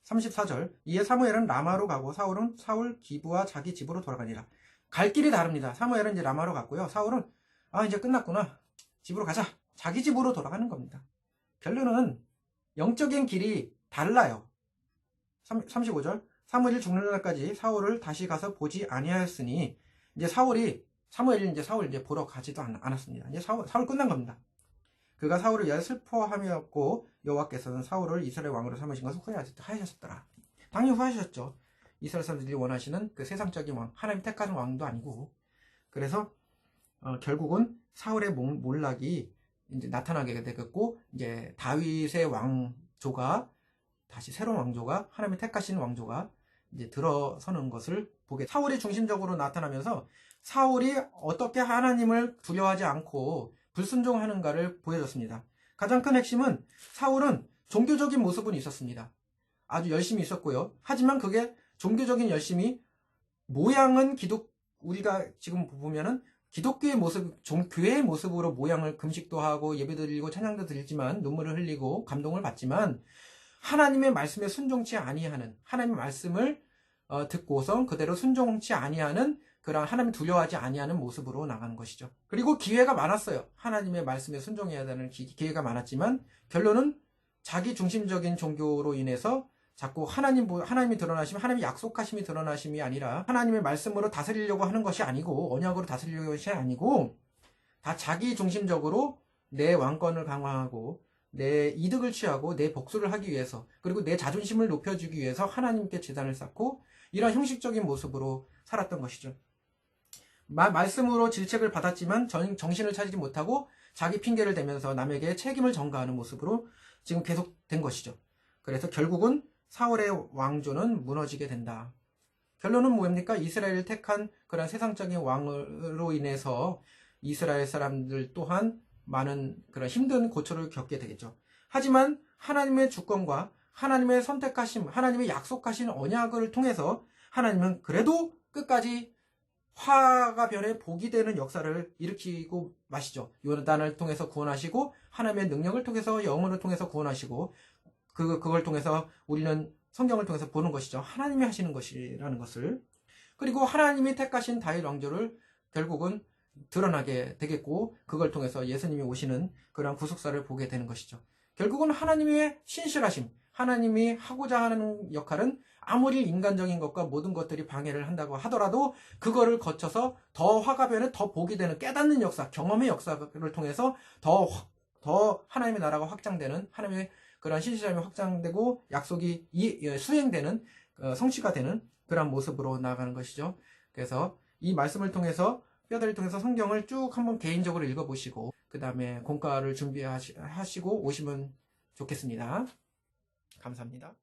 34절 이에 사무엘은 라마로 가고 사울은 사울 기브와 자기 집으로 돌아가니라. 갈 길이 다릅니다. 사무엘은 이제 라마로 갔고요. 사울은 이제 끝났구나. 집으로 가자. 자기 집으로 돌아가는 겁니다. 결론은 영적인 길이 달라요. 35절 사무엘이 죽는 날까지 사울을 다시 가서 보지 아니하였으니 이제 사무엘이 이제 사울 이제 보러 가지도 않았습니다. 이제 사울 끝난 겁니다. 그가 사울을 위하여 슬퍼함이었고 여호와께서는 사울을 이스라엘 왕으로 삼으신 것을 후회하셨더라. 당연히 후회하셨죠. 이스라엘 사람들이 원하시는 그 세상적인 왕, 하나님 택하는 왕도 아니고. 그래서 결국은 사울의 몰락이 이제 나타나게 되겠고 이제 다윗의 왕조가 다시 새로운 왕조가 하나님이 택하신 왕조가 이제 들어서는 것을 보게. 사울이 중심적으로 나타나면서 사울이 어떻게 하나님을 두려워하지 않고 불순종하는가를 보여줬습니다. 가장 큰 핵심은 사울은 종교적인 모습은 있었습니다. 아주 열심히 있었고요. 하지만 그게 종교적인 열심이 모양은 우리가 지금 보면은 기독교의 모습, 교회의 모습으로 모양을 금식도 하고 예배도 드리고 찬양도 드리지만 눈물을 흘리고 감동을 받지만 하나님의 말씀에 순종치 아니하는 하나님의 말씀을 듣고서 그대로 순종치 아니하는 그런 하나님 두려워하지 아니하는 모습으로 나가는 것이죠. 그리고 기회가 많았어요. 하나님의 말씀에 순종해야 되는 기회가 많았지만 결론은 자기 중심적인 종교로 인해서 자꾸 하나님이 드러나심, 하나님이 약속하심이 드러나심이 아니라 하나님의 말씀으로 다스리려고 하는 것이 아니고 언약으로 다스리려고 하는 것이 아니고 다 자기 중심적으로 내 왕권을 강화하고 내 이득을 취하고 내 복수를 하기 위해서 그리고 내 자존심을 높여주기 위해서 하나님께 제단을 쌓고 이런 형식적인 모습으로 살았던 것이죠. 말씀으로 질책을 받았지만 정신을 차리지 못하고 자기 핑계를 대면서 남에게 책임을 전가하는 모습으로 지금 계속된 것이죠. 그래서 결국은 사울의 왕조는 무너지게 된다. 결론은 뭡니까? 이스라엘을 택한 그런 세상적인 왕으로 인해서 이스라엘 사람들 또한 많은 그런 힘든 고초를 겪게 되겠죠. 하지만 하나님의 주권과 하나님의 선택하심, 하나님의 약속하신 언약을 통해서 하나님은 그래도 끝까지 화가 변해 복이 되는 역사를 일으키고 마시죠. 요단을 통해서 구원하시고 하나님의 능력을 통해서 영혼을 통해서 구원하시고 그걸 통해서 우리는 성경을 통해서 보는 것이죠. 하나님이 하시는 것이라는 것을. 그리고 하나님이 택하신 다윗 왕조를 결국은 드러나게 되겠고 그걸 통해서 예수님이 오시는 그런 구속사를 보게 되는 것이죠. 결국은 하나님의 신실하심, 하나님이 하고자 하는 역할은 아무리 인간적인 것과 모든 것들이 방해를 한다고 하더라도 그거를 거쳐서 더 화가 변해 더 복이 되는 깨닫는 역사, 경험의 역사를 통해서 더 하나님의 나라가 확장되는 하나님의 그런 신실함이 확장되고 약속이 수행되는 성취가 되는 그런 모습으로 나아가는 것이죠. 그래서 이 말씀을 통해서 뼈다귀를 통해서 성경을 쭉 한번 개인적으로 읽어보시고 그 다음에 공과를 준비하시고 오시면 좋겠습니다. 감사합니다.